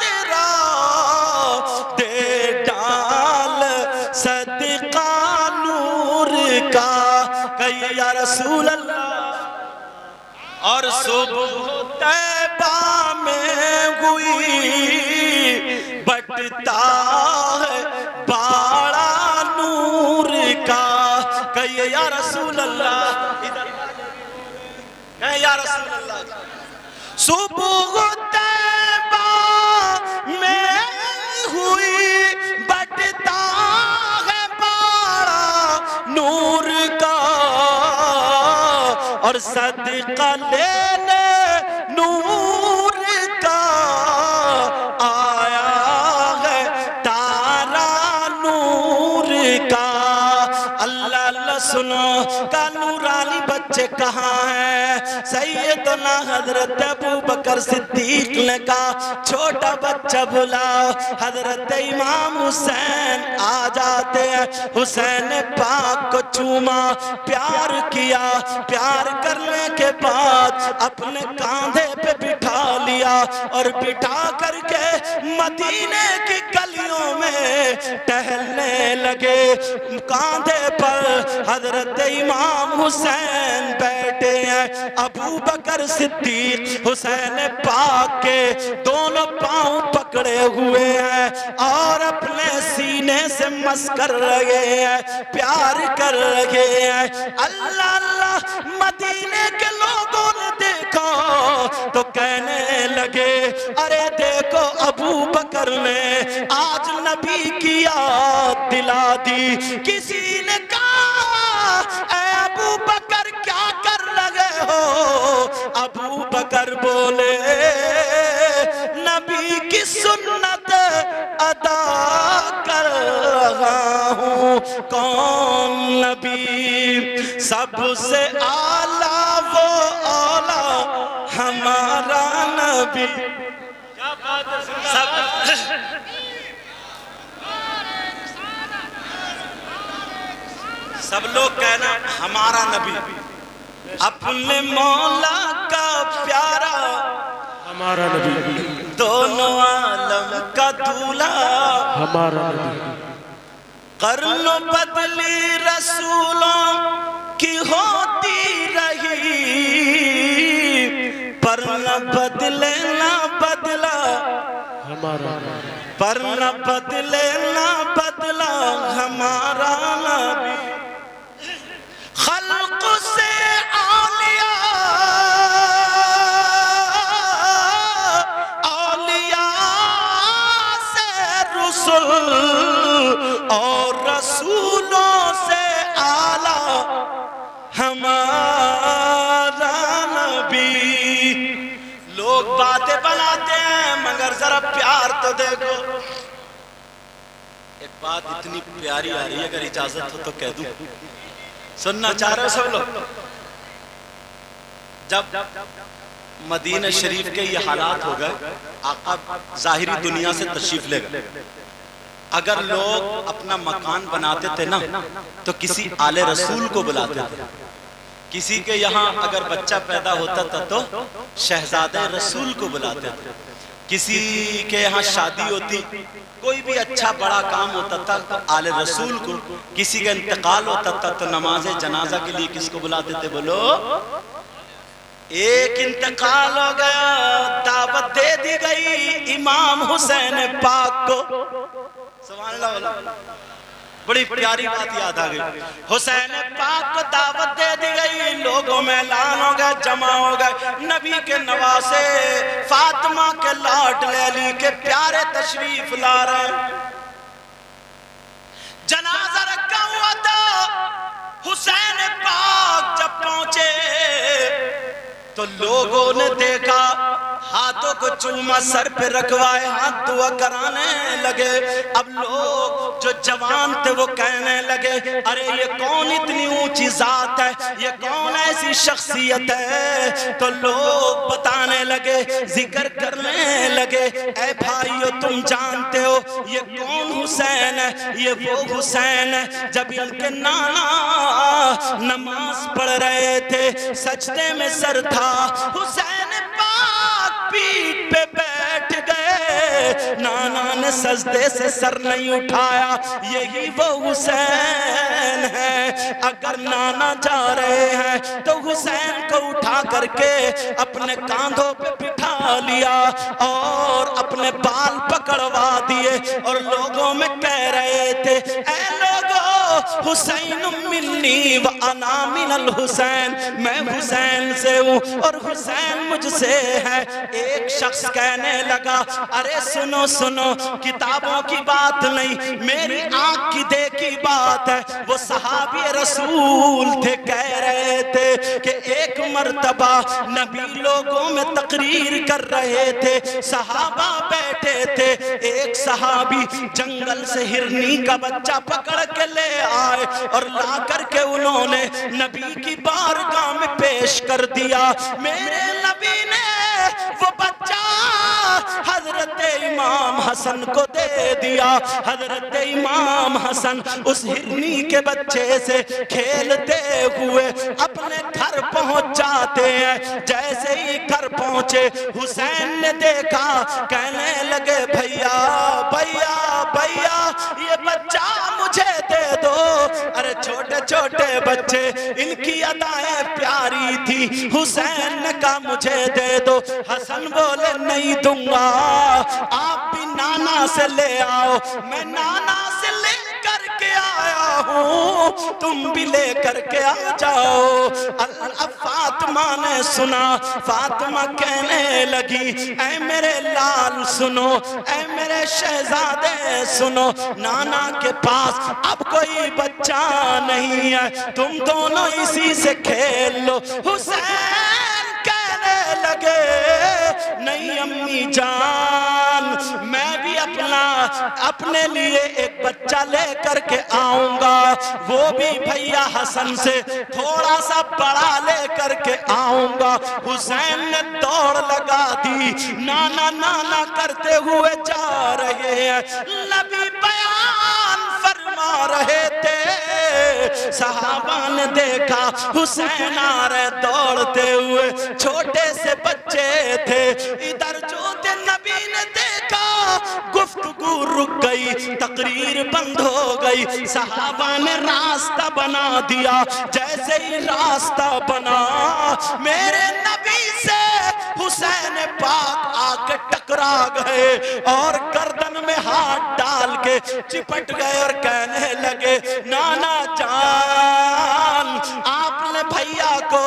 तेरा, दे डाल सदका नूर का। कहिए या रसूल अल्लाह। और सुबह तैबा में हुई बटता है बाड़ा नूर का। कहिए या रसूल अल्लाह, या रसूल अल्लाह। सुबह तैबा में हुई बटता है बाड़ा नूर का, और सदका लेने नूर का आया है तारा नूर का। अल्लाह अल्लाह सुनो का नूरानी बच्चे कहाँ हैं? सैयदना हजरत अबू बकर सिद्दीक ने कहा छोटा बच्चा बुलाओ। हजरत इमाम हुसैन आ जाते हैं। हुसैन पाक को चूमा, प्यार किया, प्यार करने के बाद अपने कांधे पे बिठा लिया और बिठा करके मदीने की गलियों में टहलने लगे। कांधे पर हजरत इमाम हुसैन बैठे हैं। अबू बकर सिद्दीक हुसैन पाक के दोनों पांव पकड़े हुए हैं और अपने सीने से मस कर रहे हैं, प्यार कर रहे हैं। अल्लाह अल्लाह मदीने के लोगों ने देखा तो कहने लगे अरे देखो अबू बकर ने आज नबी की याद दिला दी। किसी ने कहा अबू बकर क्या कर रहे हो? अबू बकर बोले नबी की सुन्नत अदा कर रहा हूँ। कौन नबी? सबसे आला वो आला हमारा नबी। क्या बात है? सब लोग कहना हमारा नबी, अपने मौला का प्यारा, हमारा नबी, दोनों आलम का दूल्हा, हमारा नबी। कर्नो बदली रसूलों की होती रही, पर न बदले ना बदला, हमारा नबी। पर न बदले ना बदला हमारा नबी। खल्क से औलिया, औलिया से रसूल और रसूलों से आला हमारा नबी। लोग बातें बनाते हैं मगर जरा प्यार तो देखो। एक बात इतनी प्यारी आ रही है, अगर इजाजत हो तो कह दूं। सुनना चाह रहे हो सब लोग? जब मदीना शरीफ के ये हालात हो गए, आका जाहिरी दुनिया से तशरीफ ले गए। अगर लोग अपना मकान बनाते थे ना तो किसी आले रसूल को बुलाते थे। किसी के यहाँ अगर बच्चा पैदा होता था तो शहजादे रसूल को बुलाते थे। किसी के यहाँ शादी होती, कोई भी अच्छा बड़ा काम होता था तो आले रसूल को, किसी का इंतकाल होता था तो नमाज जनाजा के लिए किसको बुलाते थे? बोलो। एक इंतकाल हो गया, दावत दे दी गई इमाम हुसैन पाक को। सुभान अल्लाह, बड़ी प्यारी बात याद आ गई। हुसैन पाक को दावत दे दी गई, लोगों में ऐलान हो गया, जमा हो गए। नबी के नवासे फातिमा के लाडले अली के प्यारे तशरीफ ला रहे हैं। जनाजा रखा हुआ था। हुसैन पाक जब पहुंचे तो लोगों ने देखा, हाथों को चूमा सर पे रखवाए, हाथ दुआ कराने लगे। अब लोग जो जवान थे वो कहने लगे, अरे ये कौन इतनी ऊंची जात है, ये कौन ऐसी शख्सियत है? तो लोग बताने लगे, जिक्र करने लगे, ऐ भाइयों तुम जानते हो ये कौन हुसैन है? ये वो हुसैन है जब इनके नाना नमाज पढ़ रहे थे, सजदे में सर था, हुसैन पाक पीठ पे बैठ गए, नाना ने सजदे से सर नहीं उठाया। यही वो हुसैन है। अगर नाना जा रहे हैं तो हुसैन को उठा करके अपने कांधों पे बिठा लिया और अपने बाल पकड़वा दिए और लोगों में कह रहे थे, ऐ लोगों, हुसैन मिन्नी व अना मिनल हुसैन, मैं हुसैन से हूँ और हुसैन मुझसे है। एक शख्स कहने लगा, अरे सुनो सुनो, किताबों की बात नहीं, मेरी आंख की देखी बात है। वो सहाबी रसूल थे, कह रहे थे कि एक मर्तबा नबी लोगों में तकरीर कर रहे थे, सहाबा बैठे थे, एक सहाबी जंगल से हिरनी का बच्चा पकड़ के ले आए और ला करके उन्होंने नबी की बारगाह में पेश कर दिया। मेरे नबी ने वो बच्चा हजरत इमाम हसन को दे दिया। हजरत इमाम हसन उस हिरनी के बच्चे से खेलते हुए अपने घर पहुंच जाते हैं। जैसे ही घर पहुंचे, हुसैन ने देखा, कहने लगे, भैया भैया भैया, ये बच्चा मुझे दे दो। अरे छोटे छोटे बच्चे, इनकी अदाएं प्यारी थी। हुसैन ने कहा मुझे दे दो। हसन बोले नहीं दूंगा, आप भी नाना से ले आओ। मैं नाना से ले करके आया हूँ, तुम भी ले करके आ जाओ। अब फातिमा ने सुना, फातिमा कहने लगी, ऐ मेरे लाल सुनो, ऐ मेरे शहजादे सुनो, नाना के पास अब कोई बच्चा नहीं है, तुम दोनों इसी से खेल लो। हुसैन कहने लगे, नहीं अम्मी जान, मैं भी अपने लिए एक बच्चा ले करके आऊंगा, वो भी भैया हसन से थोड़ा सा बड़ा ले करके आऊंगा। हुसैन ने दौड़ लगा दी, नाना नाना करते हुए जा रहे हैं। नबी बयान फरमा रहे थे, सहाबा ने देखा हुसैन आ रहे दौड़ते हुए, छोटे से बच्चे थे। इधर जो थे, नबी ने देखा, गुफ्तगू रुक गई, तकरीर बंद हो गई। सहाबा ने रास्ता बना दिया। जैसे ही रास्ता बना, मेरे नबी से हुसैन पाक आके टकरा गए और गर्दन में हाथ डाल के चिपट गए और कहने लगे, नाना जान, आपने भैया को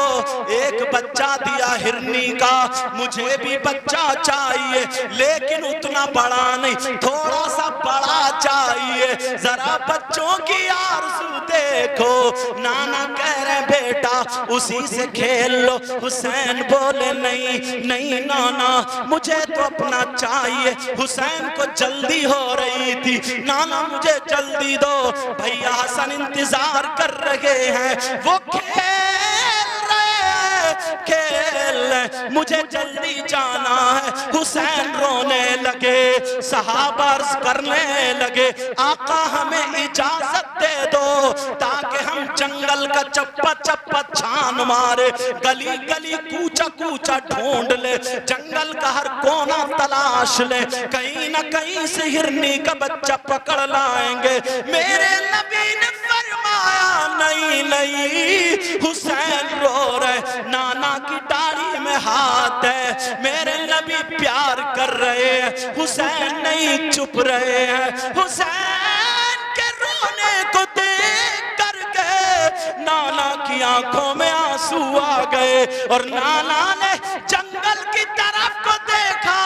एक बच्चा दिया हिरनी का, मुझे भी बच्चा चाहिए, लेकिन उतना बड़ा नहीं, थोड़ा सा बड़ा चाहिए। जरा बच्चों की आरज़ू देखो। नाना कह रहे, बेटा उसी से खेल लो। हुसैन बोले, नहीं नहीं नाना, मुझे तो अपना चाहिए। हुसैन को जल्दी हो रही थी, नाना मुझे जल्दी दो, भैया हसन इंतजार कर रहे हैं। वो खेल रहे, खेल, मुझे जल्दी जाना है। हुसैन रोने लगे, सहाबा अर्ज़ करने लगे, आका हमें इजाजत दे दो ताकि हम जंगल का चप्पा चप्पा छान मारे, गली गली कूचा कूचा ढूंढ ले, जंगल का हर कोना तलाश ले, कहीं ना कहीं से हिरनी का बच्चा पकड़ लाएंगे। मेरे नबी ने फरमाया नहीं नहीं, हुसैन रो रहे, नाना की दाढ़ी में हाथ है, मेरे नबी प्यार कर रहे हैं, हुसैन नहीं चुप रहे हैं। हुसैन के रोने को देख करके नाना की आंखों में आंसू आ गए और नाना ने जंगल की तरफ को देखा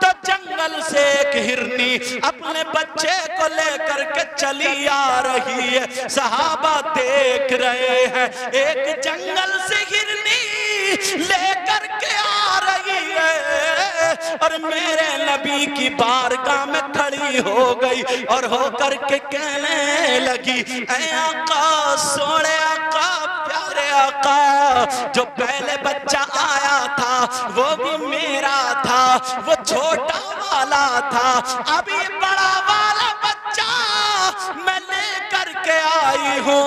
तो जंगल से एक हिरनी अपने बच्चे को लेकर के चली आ रही है। सहाबा देख रहे हैं, एक जंगल से हिरनी लेकर के आ रही है और मेरे नबी की बारगाह में खड़ी हो गई और होकर के कहने लगी, ऐ आका, सोने आका, प्यारे आका, जो पहले बच्चा आया था वो भी मेरा था, वो छोटा वाला था, अभी बड़ा वाला बच्चा मैं लेकर के आई हूँ।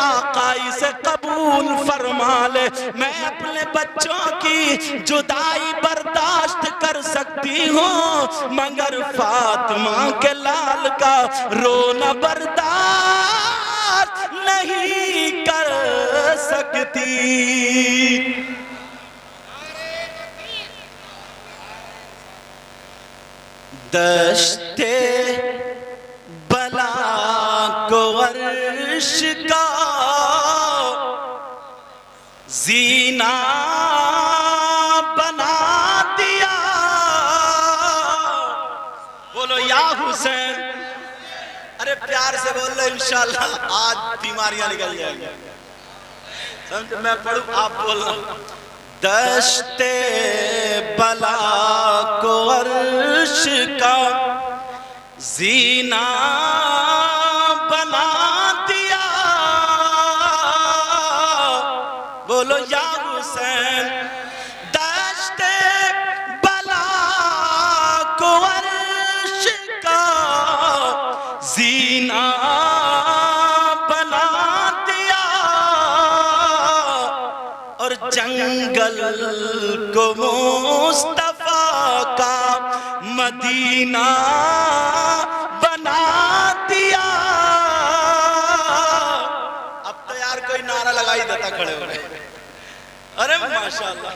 आका इसे कबूल फरमा ले, मैं अपने बच्चों की जुदाई बर्दाश्त कर सकती हूँ मगर फातिमा के लाल का रोना बर्दाश्त नहीं कर सकती। दश्ते बला को अर्श का जीना बना दिया। बोलो या हुसैन। अरे प्यार से बोल लो, इंशाल्लाह आज बीमारियां निकल जाएंगी। समझ, मैं पढ़ूं आप बोलना। दश्ते बला को अर्श का जीना बना दिया। बोलो या हुसैन। दश्ते बला को अर्श का जीना बना दिया और जंगल को मुस्तफा का मदीना बना दिया। अब तो यार कोई नारा लगाई देता खड़े हो रहे। अरे माशाल्लाह।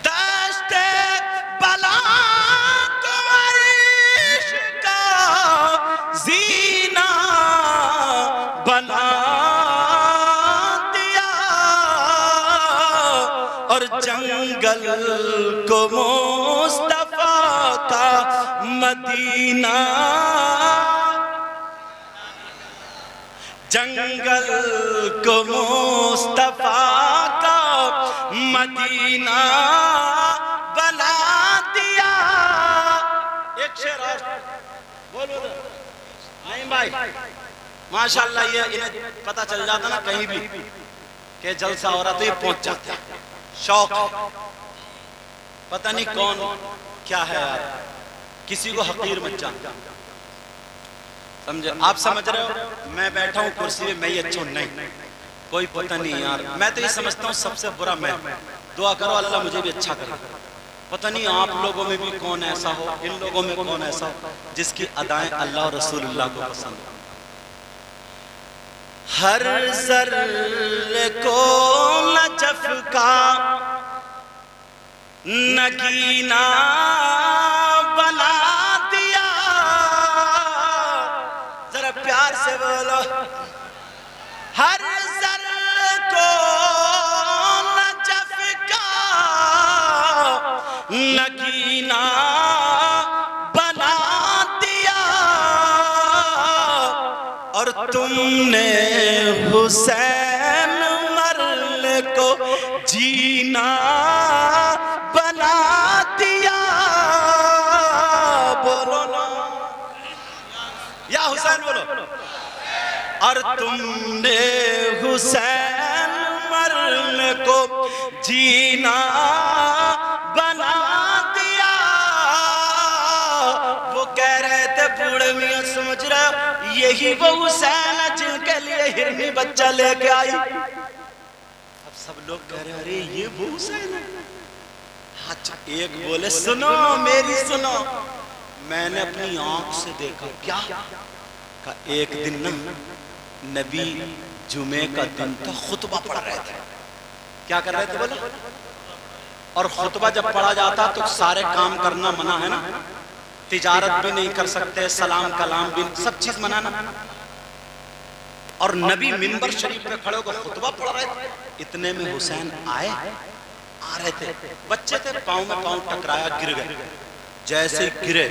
दश्ते बला को अर्श का जीना बना दिया और जंगल को मुस्तफा का मदीना, जंगल को मुस्तफा का मदीना बना दिया। एक शेर और बोलो। नहीं भाई, माशाल्लाह, ये इन्हें पता चल जाता ना कहीं भी कि जलसा हो रहा तो ये पहुंच जाते। शौक, पता नहीं कौन क्या है यार, किसी को हकीर मत जानता, समझे? आप समझ रहे हो, मैं बैठा हूँ कुर्सी में, मैं ही अच्छा नहीं, कोई पता नहीं यार। मैं तो ये समझता हूँ सबसे बुरा मैं। दुआ करो अल्लाह मुझे भी अच्छा करे। पता नहीं आप लोगों में भी कौन ऐसा हो, इन लोगों में कौन ऐसा हो जिसकी अदाएं अल्लाह और रसूलुल्लाह को पसंद हो। हर ज़र्रे को नजफ का नगीना बना दिया। जरा प्यार से बोलो। हर ज़र्रे को नजफ का नगीना बना दिया और तुमने हुसैन मरने को जीना बना दिया। बोलो ना या हुसैन बोलो। और तुमने हुसैन मरने को जीना बना दिया। वो कह रहे थे बूढ़े मियां, समझ रहे हो यही वो हुसैन है जिनके लिए हिरनी बच्चा लेके आई। अब सब लोग कह रहे अरे ये वो हुसैन है। अच्छा एक बोले सुनो मेरी सुनो, मैंने अपनी आंख से देखा। क्या का एक दिन ना नबी जुमे का दिन था, खुतबा पढ़ रहे थे। क्या कर रहे थे बोले? और खुतबा जब पढ़ा जाता तो सारे काम करना मना है ना, तिजारत भी नहीं कर सकते, सलाम कलाम भी, सब चीज मना ना। और नबी मिंबर शरीफ पे खड़े होकर खुतबा पढ़ रहे थे। इतने में हुसैन आए, आ रहे थे, बच्चे थे, पाँव में पाँव टकराया, गिर गए। जैसे गिरे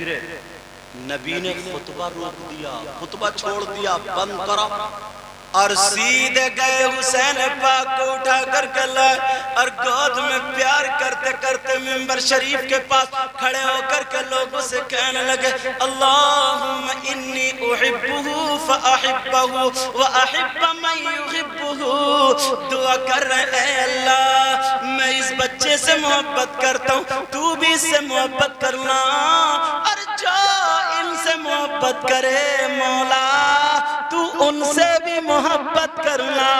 नबी ने खुतबा रोक दिया, खुतबा छोड़ दिया, बंद करा और सीधे गए हुसैन पाक को उठा करके लाए और गोद में प्यार करते करते मिंबर शरीफ के पास खड़े होकर के लोगों से कहने लगे अल्लाहुम्मा इन्नी उहिब्बुहु फअहिब्बहु व अहिब्ब मन युहिब्बुहु। दुआ कर रहे हैं अल्लाह मैं इस बच्चे से मोहब्बत करता हूँ, तू भी इससे मोहब्बत करना, और जो इनसे मोहब्बत करे मौला तू उनसे भी मोहब्बत करना।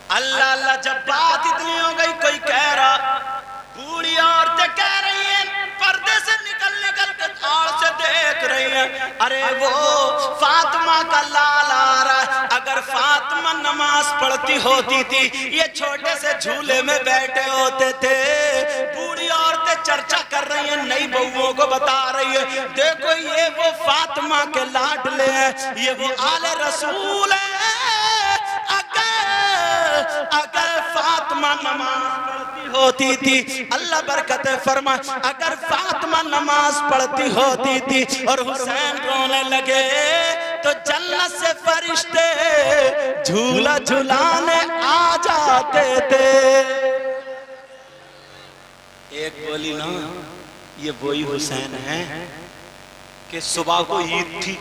अल्लाह अल्लाह, जब बात इतनी हो गई, कोई कह रहा, बूढ़ी औरतें कह रही हैं, पर्दे से निकल निकल के आड़ से देख रही हैं, अरे वो फातिमा का लाल आ रहा है। अगर फातिमा नमाज पढ़ती होती थी ये छोटे से झूले में बैठे होते थे। बूढ़ी औरतें चर्चा कर रही हैं, नई बहुओं को बता रही है देखो ये वो फातिमा के लाडले हैं, ये वो आले रसूल है। अगर फातिमा नमाज पढ़ती होती थी, अल्लाह बरकत फरमाए, अगर फातिमा नमाज पढ़ती होती थी और हुसैन रोने लगे तो जन्नत से फरिश्ते झूला झुलाने आ जाते थे। एक बोली ना ये वही हुसैन है कि सुबह को ईद थी,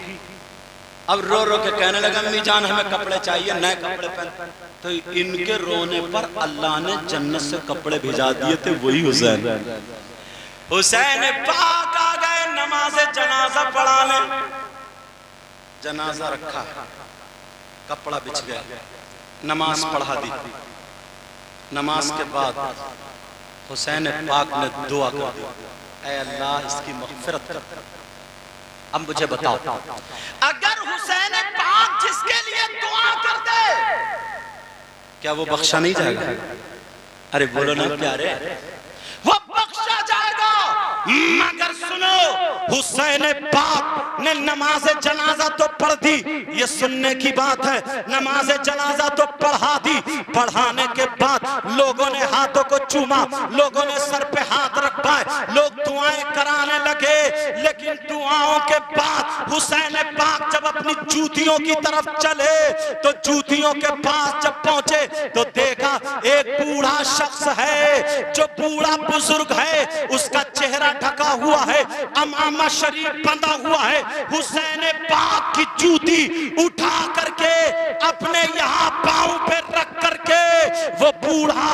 अब रो रो के कहने लगा अम्मी जान हमें कपड़े चाहिए, नए कपड़े पहन। तो इनके रोने पर अल्लाह ने जन्नत से कपड़े भिजा दिए थे, वही हुसैन। हुसैन पाक आ गए नमाज जनाजा पढ़ाने। जनाजा रखा, कपड़ा बिछ गया, नमाज पढ़ा दी। नमाज के बाद हुसैन पाक ने दुआ कर दी, ऐ अल्लाह इसकी मग़फ़िरत कर। अब मुझे बताओ अगर हुसैन पाक जिसके लिए दुआ कर दे क्या वो बख्शा नहीं जाएगा? अरे बोलो ना प्यारे, वो बख्शा जाएगा। मगर सुनो हुसैन पाक ने नमाज जनाजा तो पढ़ दी, ये सुनने की बात है, नमाज जनाजा तो पढ़ा दी। पढ़ाने के बाद लोगों ने हाथों को चूमा, लोगों ने सर पे हाथ रखवाए, लोग दुआएं कराने लगे। लेकिन दुआओं के बाद हुसैन पाक जब अपनी जूतियों की तरफ चले तो जूतियों के पास जब पहुंचे तो देखा एक बूढ़ा शख्स है, जो बूढ़ा बुजुर्ग है, उसका चेहरा ढका हुआ है, अमामा शरीफ बंधा हुआ है। हुसैन पाक की जूती उठा करके अपने यहाँ पांव पे रख करके वो बूढ़ा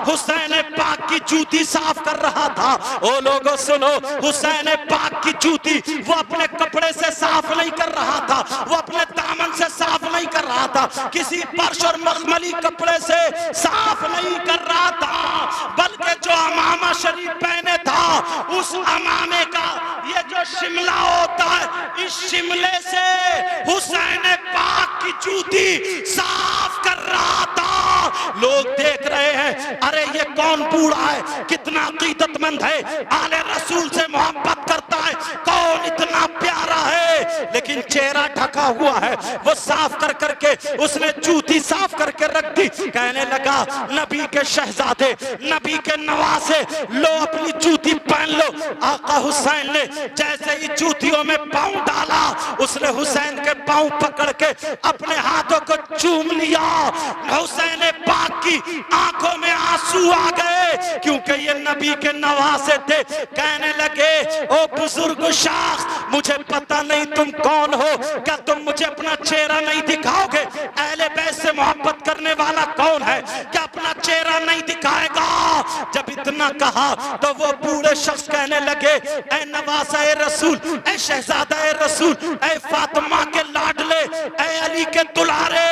हुसैन पाक की जूती साफ कर रहा था। ओ लोगों सुनो, हुसैन पाक की जूती वो अपने कपड़े से साफ नहीं कर रहा था, वो अपने दामन से साफ नहीं कर रहा था, किसी फर्श और मखमली कपड़े से साफ नहीं कर रहा था, बल्कि जो अमामा शरीफ पहने था उस अमामे का ये जो शिमला होता है, इस शिमले से हुसैन पाक की जूती साफ कर रहा था। लोग देख रहे हैं, अरे ये कौन बूढ़ा है, कितना अकीदतमंद है, आले रसूल से मोहब्बत करता है, कौन इतना प्यारा है। लेकिन चेहरा ढका हुआ है। वो साफ कर करके उसने जूती साफ करके रख दी। कहने लगा नबी के शहजादे, नबी के नवासे, लो अपनी जूती पहन लो। आका हुसैन ने जैसे ही जूतियों में पांव डाला, उसने हुसैन के पांव पकड़ के अपने हाथों को चूम लिया। हुसैन पाक की आंखों में आंसू आ गए, क्योंकि ये नबी के नवासे थे। कहने लगे ओ बुजुर्ग शाख, मुझे पता नहीं तुम कौन हो, क्या तुम मुझे अपना चेहरा नहीं दिखाओगे? अहले बैत से मोहब्बत करने वाला कौन है, क्या अपना चेहरा नहीं दिखाएगा? जब इतना कहा तो वो बूढ़े शख्स कहने लगे ऐ नवासा ए रसूल, ऐ शहजादा ए रसूल, ऐ फातिमा के लाडले, ऐ अली के दुलारे,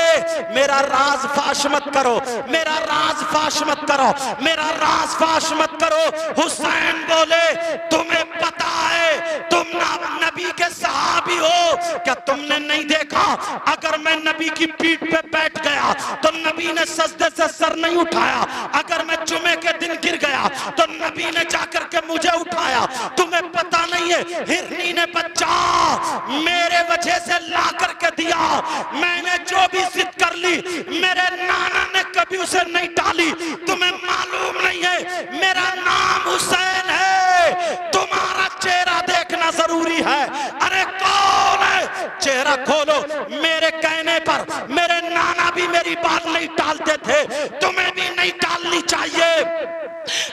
मेरा राज फाश मत करो, मेरा राज फाश मत करो, मेरा राज फाश मत करो। हुसैन बोले तुम्हें पता है तुम नबी के सहाबी हो, क्या तुमने नहीं देखा अगर मैं नबी की पीठ पे बैठ गया तो नबी ने सजदे से सर नहीं उठाया, अगर मैं जुमे के दिन गिर गया तो नबी ने जाकर के मुझे उठाया। तुम्हें पता नहीं है हिरनी ने बच्चा मेरे वजह से ला करके दिया, मैंने जो भी जिद कर ली मेरे नाना ने कभी उसे नहीं टाली। तुम्हें मालूम नहीं है मेरा नाम हुसैन है, तुम्हारा चेहरा देखना जरूरी है। अरे कौन है? चेहरा खोलो। मेरे कहने पर मेरे नाना भी मेरी बात नहीं टालते थे, तुम्हें भी नहीं टालनी चाहिए।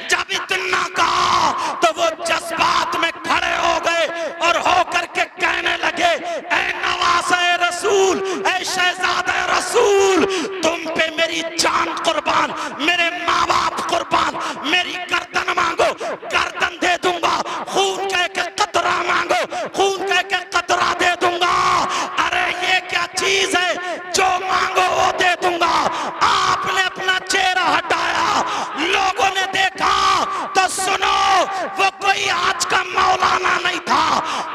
जब इतना कहा तो वो जज्बात में खड़े हो गए और होकर के कहने लगे ऐ नवासे रसूल, ऐ शहजादे रसूल, तुम पे मेरी जान कुर्बान, मेरे माँ बाप कुर्बान, मेरी गर्दन मांगो गर्दन दे दूंगा, खून कह के कतरा मांगो खून कह के कतरा दे दूंगा। अरे ये क्या चीज है, जो मांगो वो दे दूंगा। आपने अपना चेहरा हटाया, लोगों ने देखा तो सुनो, वो कोई आज का मौलाना नहीं था,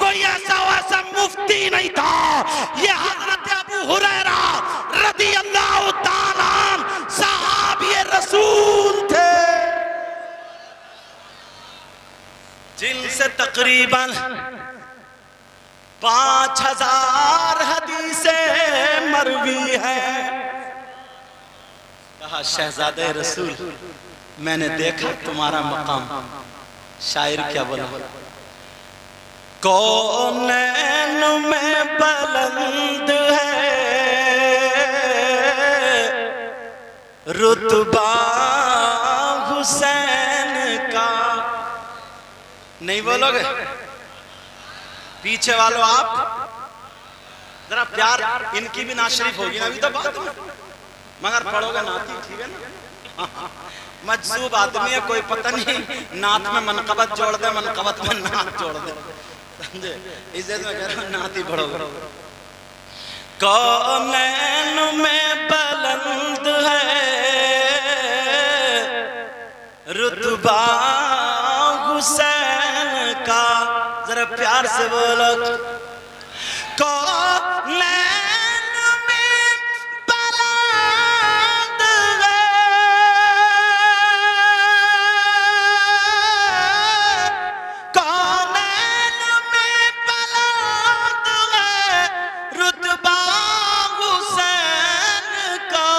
कोई ऐसा वैसा मुफ्ती नहीं था, ये हजरत अबू हुरैरा रज़ी अल्लाह ताला सहाबी रसूल थे, जिनसे तकरीबन 5000 हदीसें मरवी है। कहा शहजादे रसूल मैंने देखा तुम्हारा मकाम। शायर क्या बोला? कौनैन में बुलंद है रुतबा हुसैन का। नहीं बोलोगे? पीछे वालों आप जरा प्यार, इनकी भी नात शरीफ होगी ना अभी तो बात में, मगर पढ़ोगे नाती, ठीक है ना? मजसूब आदमी है, कोई पता नहीं नात में मनकबत जोड़ दे, मनकबत में नात जोड़ दे, समझे? इज्जत में कह रहा हूं नात ही पढ़ोगे। कौनैन में बुलंद है रुतबा हुसैन का। जरा प्यार से बोलो। कौनैन में बुलंद है, कौनैन में बुलंद है रुतबा हुसैन का,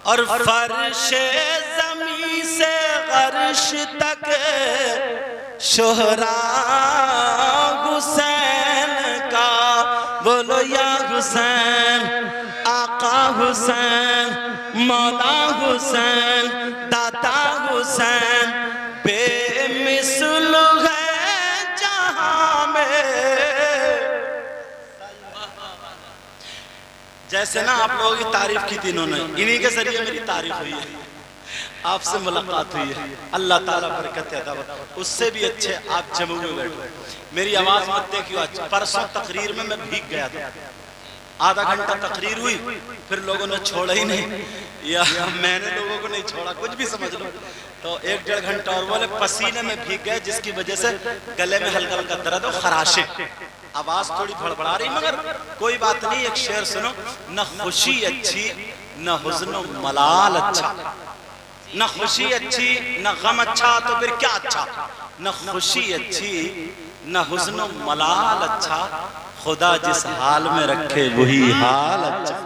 और फर्शे ज़मीं से अर्श तक शोहरा हुसैन का। बोलो या हुसैन, आका हुसैन, मौला हुसैन, दाता हुसैन, बेमिसल है जहां में। जैसे ना आप लोगों की तारीफ की थी इन्होंने, इन्हीं के जरिए मेरी तारीफ हुई है, आपसे मुलाकात हुई है। अल्लाह ताला बरकत अता फरमाए। उससे भी अच्छे आप जम्मू में बैठो, मेरी आवाज मत देखियो। आज परसों तकरीर में मैं भीग गया था, आधा घंटा तकरीर हुई, फिर लोगों ने छोड़ा ही नहीं, या मैंने लोगों को नहीं छोड़ा, कुछ भी समझ लो। तो 1-1.5 घंटा और बोले पसीने में भीग गए, जिसकी वजह से गले में हल्का हल्का दर्द हो, खराशे, आवाज थोड़ी फड़फड़ा रही, मगर कोई बात नहीं। एक शेर सुनो, न खुशी अच्छी न हुज़्न मलाल अच्छा, न खुशी अच्छी न गम अच्छा, तो फिर क्या अच्छा? न खुशी अच्छी न हुस्न मलाल अच्छा, खुदा जिस हाल में रखे वही हाल अच्छा।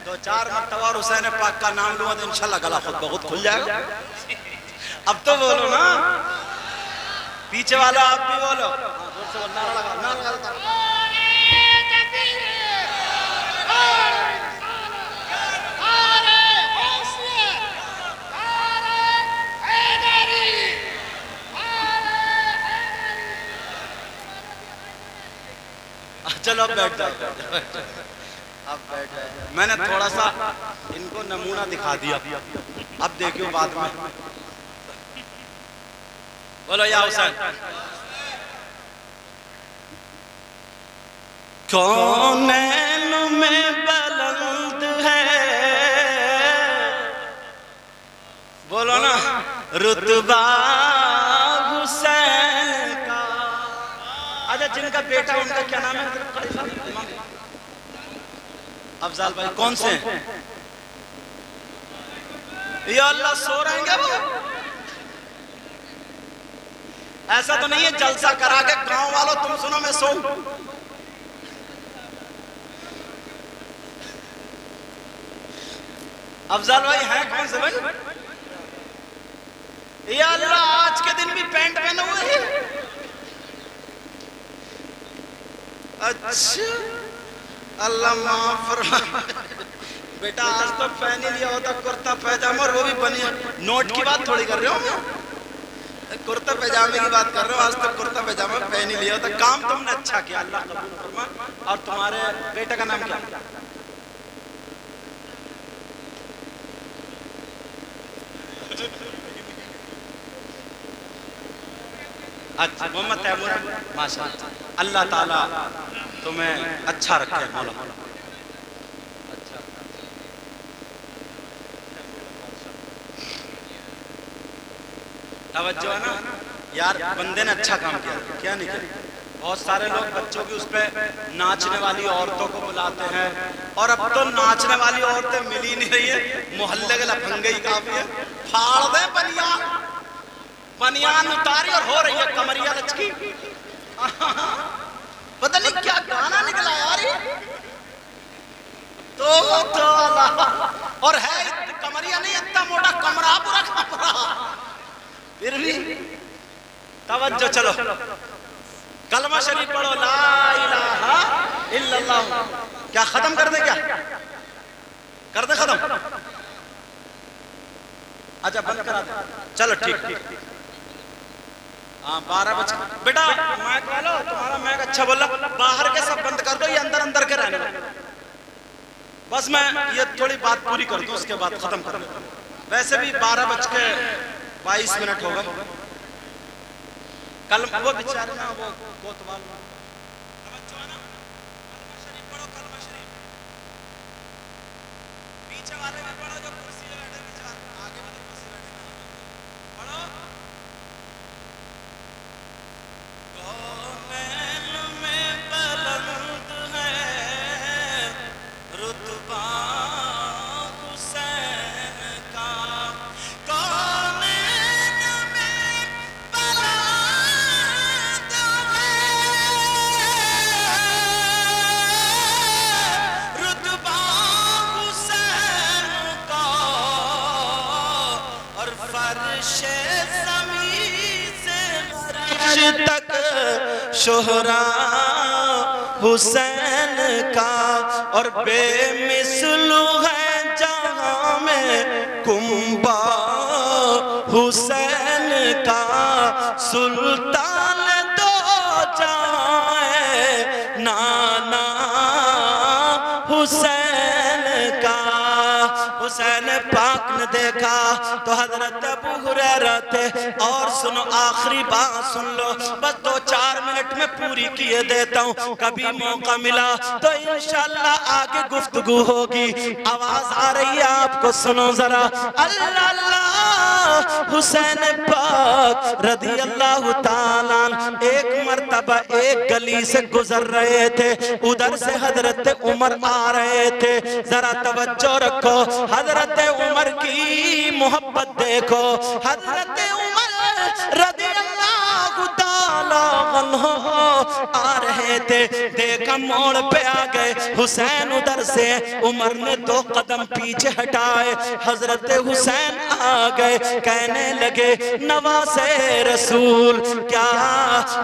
दो चार मरतबा हुसैन पाक का नाम लूंगा तो इंशाल्लाह गला खुद बहुत खुल जाएगा। अब तो बोलो ना, पीछे वाला आप भी बोलो, नारा लगा, नारा लगा। चलो अब बैठ जाओ, अब बैठ जाओ। मैंने थोड़ा सा इनको नमूना दिखा दिया, अब देखियो बाद में। बोलो या हुसैन। कौनैन में बुलंद है, बोलो ना, रुतबा हुसैन का। अच्छा, जिनका बेटा उनका क्या नाम है? अफजाल भाई। कौन से? या अल्लाह, सो रहेंगे वो? ऐसा तो नहीं है जलसा करा के गांव वालों तुम सुनो मैं सो। अफजाल भाई हैं कौन से भाई? या अल्लाह, आज के दिन भी पैंट पहने हुए हैं? अच्छा, अल्लाह माफ फरमाए। बेटा आज तो पहन ही लिया होता कुर्ता पैजामा, और वो भी बनिया। नोट की बात थोड़ी कर रहे हो, कुर्ता पैजामे की बात कर रहे हो। आज तक कुर्ता पैजामा पहन ही लिया होता। काम तुमने अच्छा किया, अल्लाह कबूल फरमाए। और तुम्हारे बेटे का नाम क्या? अच्छा, मोहम्मद तैमूर। माशाअल्लाह, अल्लाह ताला तुम्हें अच्छा रखे मौला। अच्छा, तवज्जो है ना यार, बंदे ने अच्छा काम किया, क्या नहीं किया? बहुत सारे लोग बच्चों की उस पे नाचने वाली औरतों को बुलाते हैं, और अब तो नाचने वाली औरतें मिल ही नहीं रही है, मोहल्ले के लफंगे ही काफी है। फाड़ दे बनियान, बनियान उतारी और हो रही है कमरिया लचकी। पता नहीं क्या गाना निकला यार तो और है कमरिया नहीं, इतना मोटा कमरा, पूरा कमरा। फिर भी तवज्जो, चलो कलमा शरीफ पढ़ो, ला इलाहा इल्लल्लाह। क्या खत्म कर दे? क्या कर दे खत्म? अच्छा, बंद करा दे, चलो ठीक। हाँ, 12 बजे बेटा मैक वालो, तुम्हारा मैक अच्छा बोला, बाहर के सब बंद कर दो, ये अंदर अंदर के रहने दो। बस मैं ये थोड़ी बात पूरी कर दूं, उसके बाद खत्म कर दूं। वैसे भी 12:22 हो गए। कल वो बेचारे ना, वो कोतवाल पीछे वाले भी पढ़ो, जो कुर्सी पे बैठे पीछे आगे वाले कुर्सी पे बैठे पढ़ो। कौनैन में बुलंद है, रुतबा हुसैन का। कौनैन में बुलंद है, रुतबा हुसैन का, और फर्शे ज़मीन से अर्श तक शोहरा हुसैन का, और बेमिसलू है जहां में कुंबा हुसैन का। सुल्तान दो जाए नाना हुसैन का। हुसैन पाक ने देखा तो हजरत अबू हुरैरा थे। और सुनो, आखिरी बात सुन लो, बस 2-4 मिनट में पूरी किए देता हूँ। कभी मौका मिला तो इंशाअल्लाह आगे गुफ्तगू होगी। आवाज आ रही है आपको, सुनो जरा। अल्लाह अल्लाह हुसैन पाक पाक रज़ी अल्लाह ताला एक मर्तबा एक गली से गुजर रहे थे, उधर से हजरत उमर आ रहे थे। जरा तवज्जो रखो, हजरत उमर की मोहब्बत देखो। हजरत उमर रज़ी अल्लाह ताला अन्हु आ रहे थे, देखा मोड़ पे आ गए हुसैन उधर से। उमर ने 2 कदम पीछे हटाए, हजरत हुसैन आ गए, कहने लगे नवासे रसूल, क्या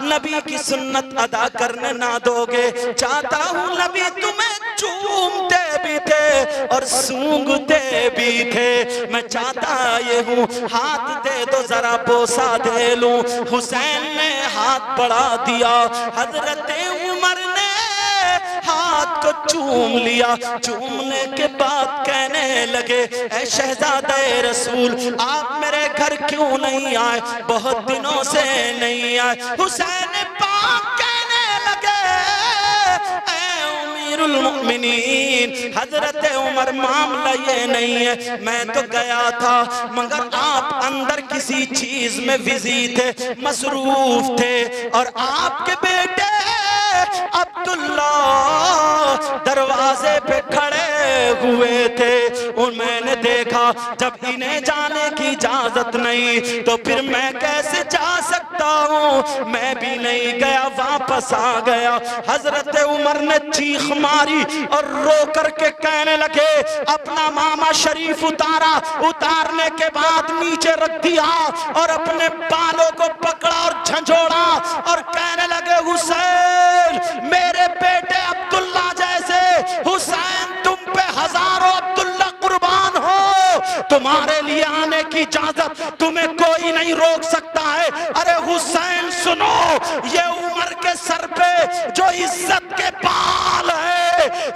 नबी की सुन्नत अदा करने ना दोगे? चाहता हूँ नबी तुम्हें चूमते भी थे और सूंघते भी थे, मैं चाहता ये हूँ हाथ दे दो जरा बोसा दे लूं। हुसैन ने हाथ बढ़ा दिया, हजरत उमर ने हाथ को चूम लिया। चूमने के बाद कहने लगे ऐ शहजादे रसूल, आप मेरे घर क्यों नहीं आए? बहुत दिनों से नहीं आए। हुसैन पाक कहने लगे ऐ अमीरुल मोमिनीन, हजरत उमर मामला ये नहीं है, मैं तो गया था मगर आप अंदर किसी चीज में बिजी थे, मसरूफ थे, और आपके बेटे अब्दुल्ला दरवाजे पे खड़े हुए थे। और मैंने देखा जब इन्हें जाने की इजाजत नहीं तो फिर मैं कैसे जा सकता हूँ? मैं भी नहीं गया, वापस आ गया। हजरत उमर ने चीख मारी और रो करके कहने लगे अपना मामा शरीफ उतारा, उतारने के बाद नीचे रख दिया और अपने बालों को पकड़ा और झंझोड़ा और कहने लगे हुसैन मेरे बेटे अब्दुल्ला जैसे, हुसैन तुम पे हजारों अब्दुल्ला कुर्बान हो, तुम्हारे लिए आने की इजाजत तुम्हें कोई नहीं रोक सकता है। अरे हुसैन सुनो, ये उमर के सर पे जो इज्जत के बाल है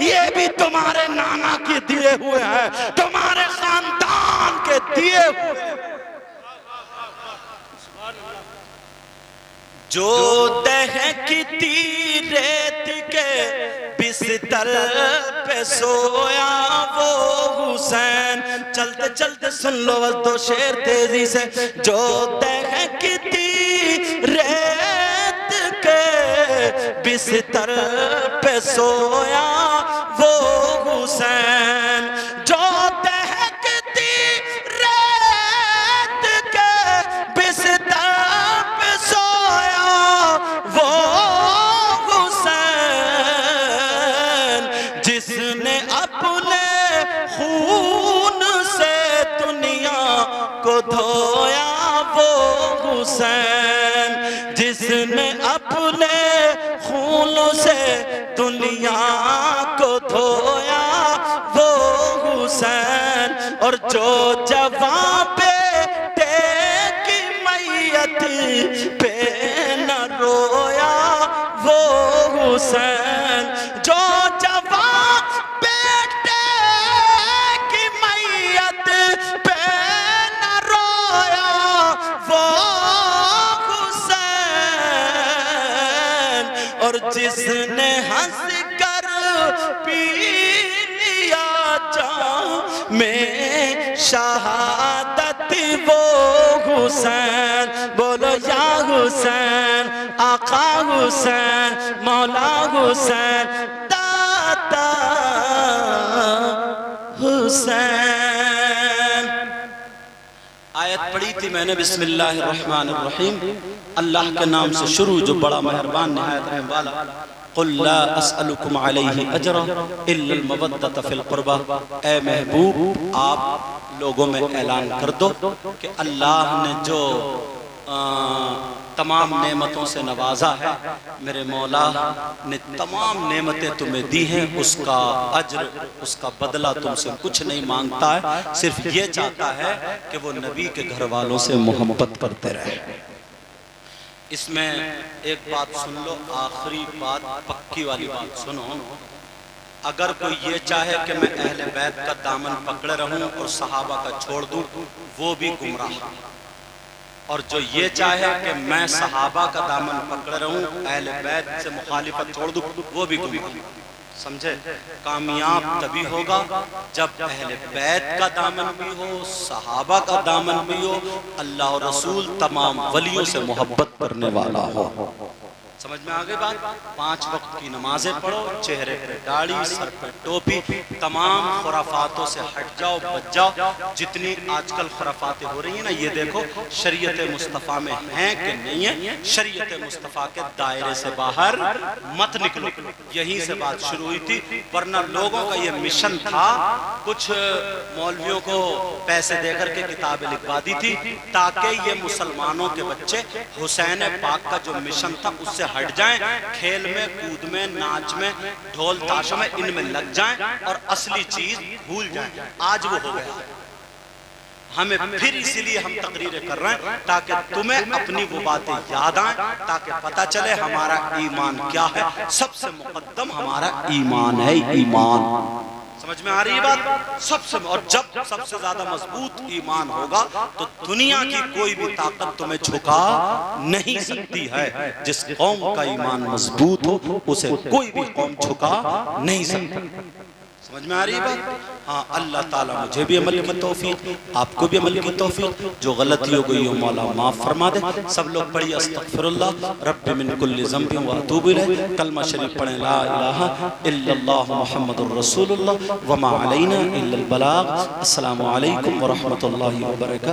ये भी तुम्हारे नाना के दिए हुए हैं, तुम्हारे खानदान के दिए हुए। जो दहकती रेत के बिस्तर पे सोया वो हुसैन। चलते चलते सुन लो बस 2 शेर तेजी से। जो दहकती रेत के बिस्तर पे सोया वो हुसैन, जो दहकती रेत के बिस्तर पे सोया वो हुसैन, जिसने अपने खून से दुनिया को धोया वो हुसैन, जिसने अपने खून से दुनिया को धोया वो हुसैन। और जो जवां बेटे की मैयत पे न रोया वो हुसैन, जो जवां बेटे की मैयत पे न रोया वो हुसैन। और जिसने हंस कर पी लिया जाम में शहादत वो हुसैन। बोलो या हुसैन, आका हुसैन, मौला हुसैन, दाता हुसैन। आयत पढ़ी थी मैंने बिस्मिल्लाहिर्रहमानिर्रहीम, अल्लाह के नाम से शुरू जो बड़ा मेहरबान निहायत रहम वाला। कुल ला अस्अलुकुम अलैहि अजरा इल्लल मवद्दत फिल कुर्बा। ए महबूब आप लोगों में ऐलान कर दो कि अल्लाह ने जो तमाम नेमतों से नवाजा है, मेरे मौला ने तमाम नेमतें तुम्हें दी हैं, उसका अज्र उसका बदला तुमसे कुछ नहीं मांगता है, सिर्फ ये चाहता है कि वो नबी के घर वालों से मोहब्बत करते रहे। इसमें एक बात सुन लो, आखिरी बात पक्की वाली बात सुनो। अगर कोई ये चाहे कि मैं अहले बैत का दामन पकड़े रहूं और सहाबा का छोड़ दूं, वो भी गुमराह। और जो ये चाहे कि मैं सहाबा का दामन पकड़े रहूं, अहले बैत से मुखालिफत छोड़ दूं, वो भी गुमराह। समझे? कामयाब तभी होगा जब अहले बैत का दामन भी हो, सहाबा का दामन भी हो, अल्लाह और रसूल तमाम वलियों से मोहब्बत करने वाला हो। समझ में आ गई बात? 5 वक्त की नमाजें पढ़ो, चेहरे पे दाढ़ी, सर पे टोपी, तमाम खुराफातों से हट जाओ, बच जाओ। जितनी आजकल खुराफातें हो रही हैं ना, ये देखो शरीयत मुस्तफ़ा में हैं कि नहीं है। शरीयत मुस्तफ़ा के दायरे से बाहर मत निकलो, यहीं से बात शुरू हुई थी। वरना लोगों का ये मिशन था, कुछ मौलवियों को पैसे देकर के किताबें लिखवा दी थी ताकि ये मुसलमानों के बच्चे हुसैन पाक का जो मिशन था उससे हट जाएं, खेल में, कूद में, नाच में, ढोल ताशों में, इनमें लग जाएं और असली चीज भूल जाएं। आज वो हो गया। हमें फिर इसीलिए हम तकरीरें कर रहे हैं ताकि तुम्हें अपनी वो बातें याद आए, ताकि पता चले हमारा ईमान क्या है। सबसे मुकद्दम हमारा ईमान है, ईमान। समझ में आ रही है बात? सबसे, और जब सबसे ज्यादा मजबूत ईमान होगा तो दुनिया की कोई भी ताकत तुम्हें झुका नहीं सकती है। जिस कौम का ईमान मजबूत हो उसे कोई भी कौम झुका नहीं सकती। समझ में आ रही है बात? हाँ, अल्लाह ताला मुझे भी अमल की तौफीक, आपको भी अमल की तौफीक। जो गलती हो गई हो मौला माफ फरमा दे। सब लोग पढ़िए अस्तगफिरुल्लाह रब्बी मिन कुल्ली ज़ंबिन व अतूबु इलैह। कलमा शरीफ पढ़ें, ला इलाहा इल्लल्लाह मुहम्मदुर रसूलुल्लाह व मा अलैना इल्लल बलाग। अस्सलामु अलैकुम व रहमतुल्लाहि व बरकातहू।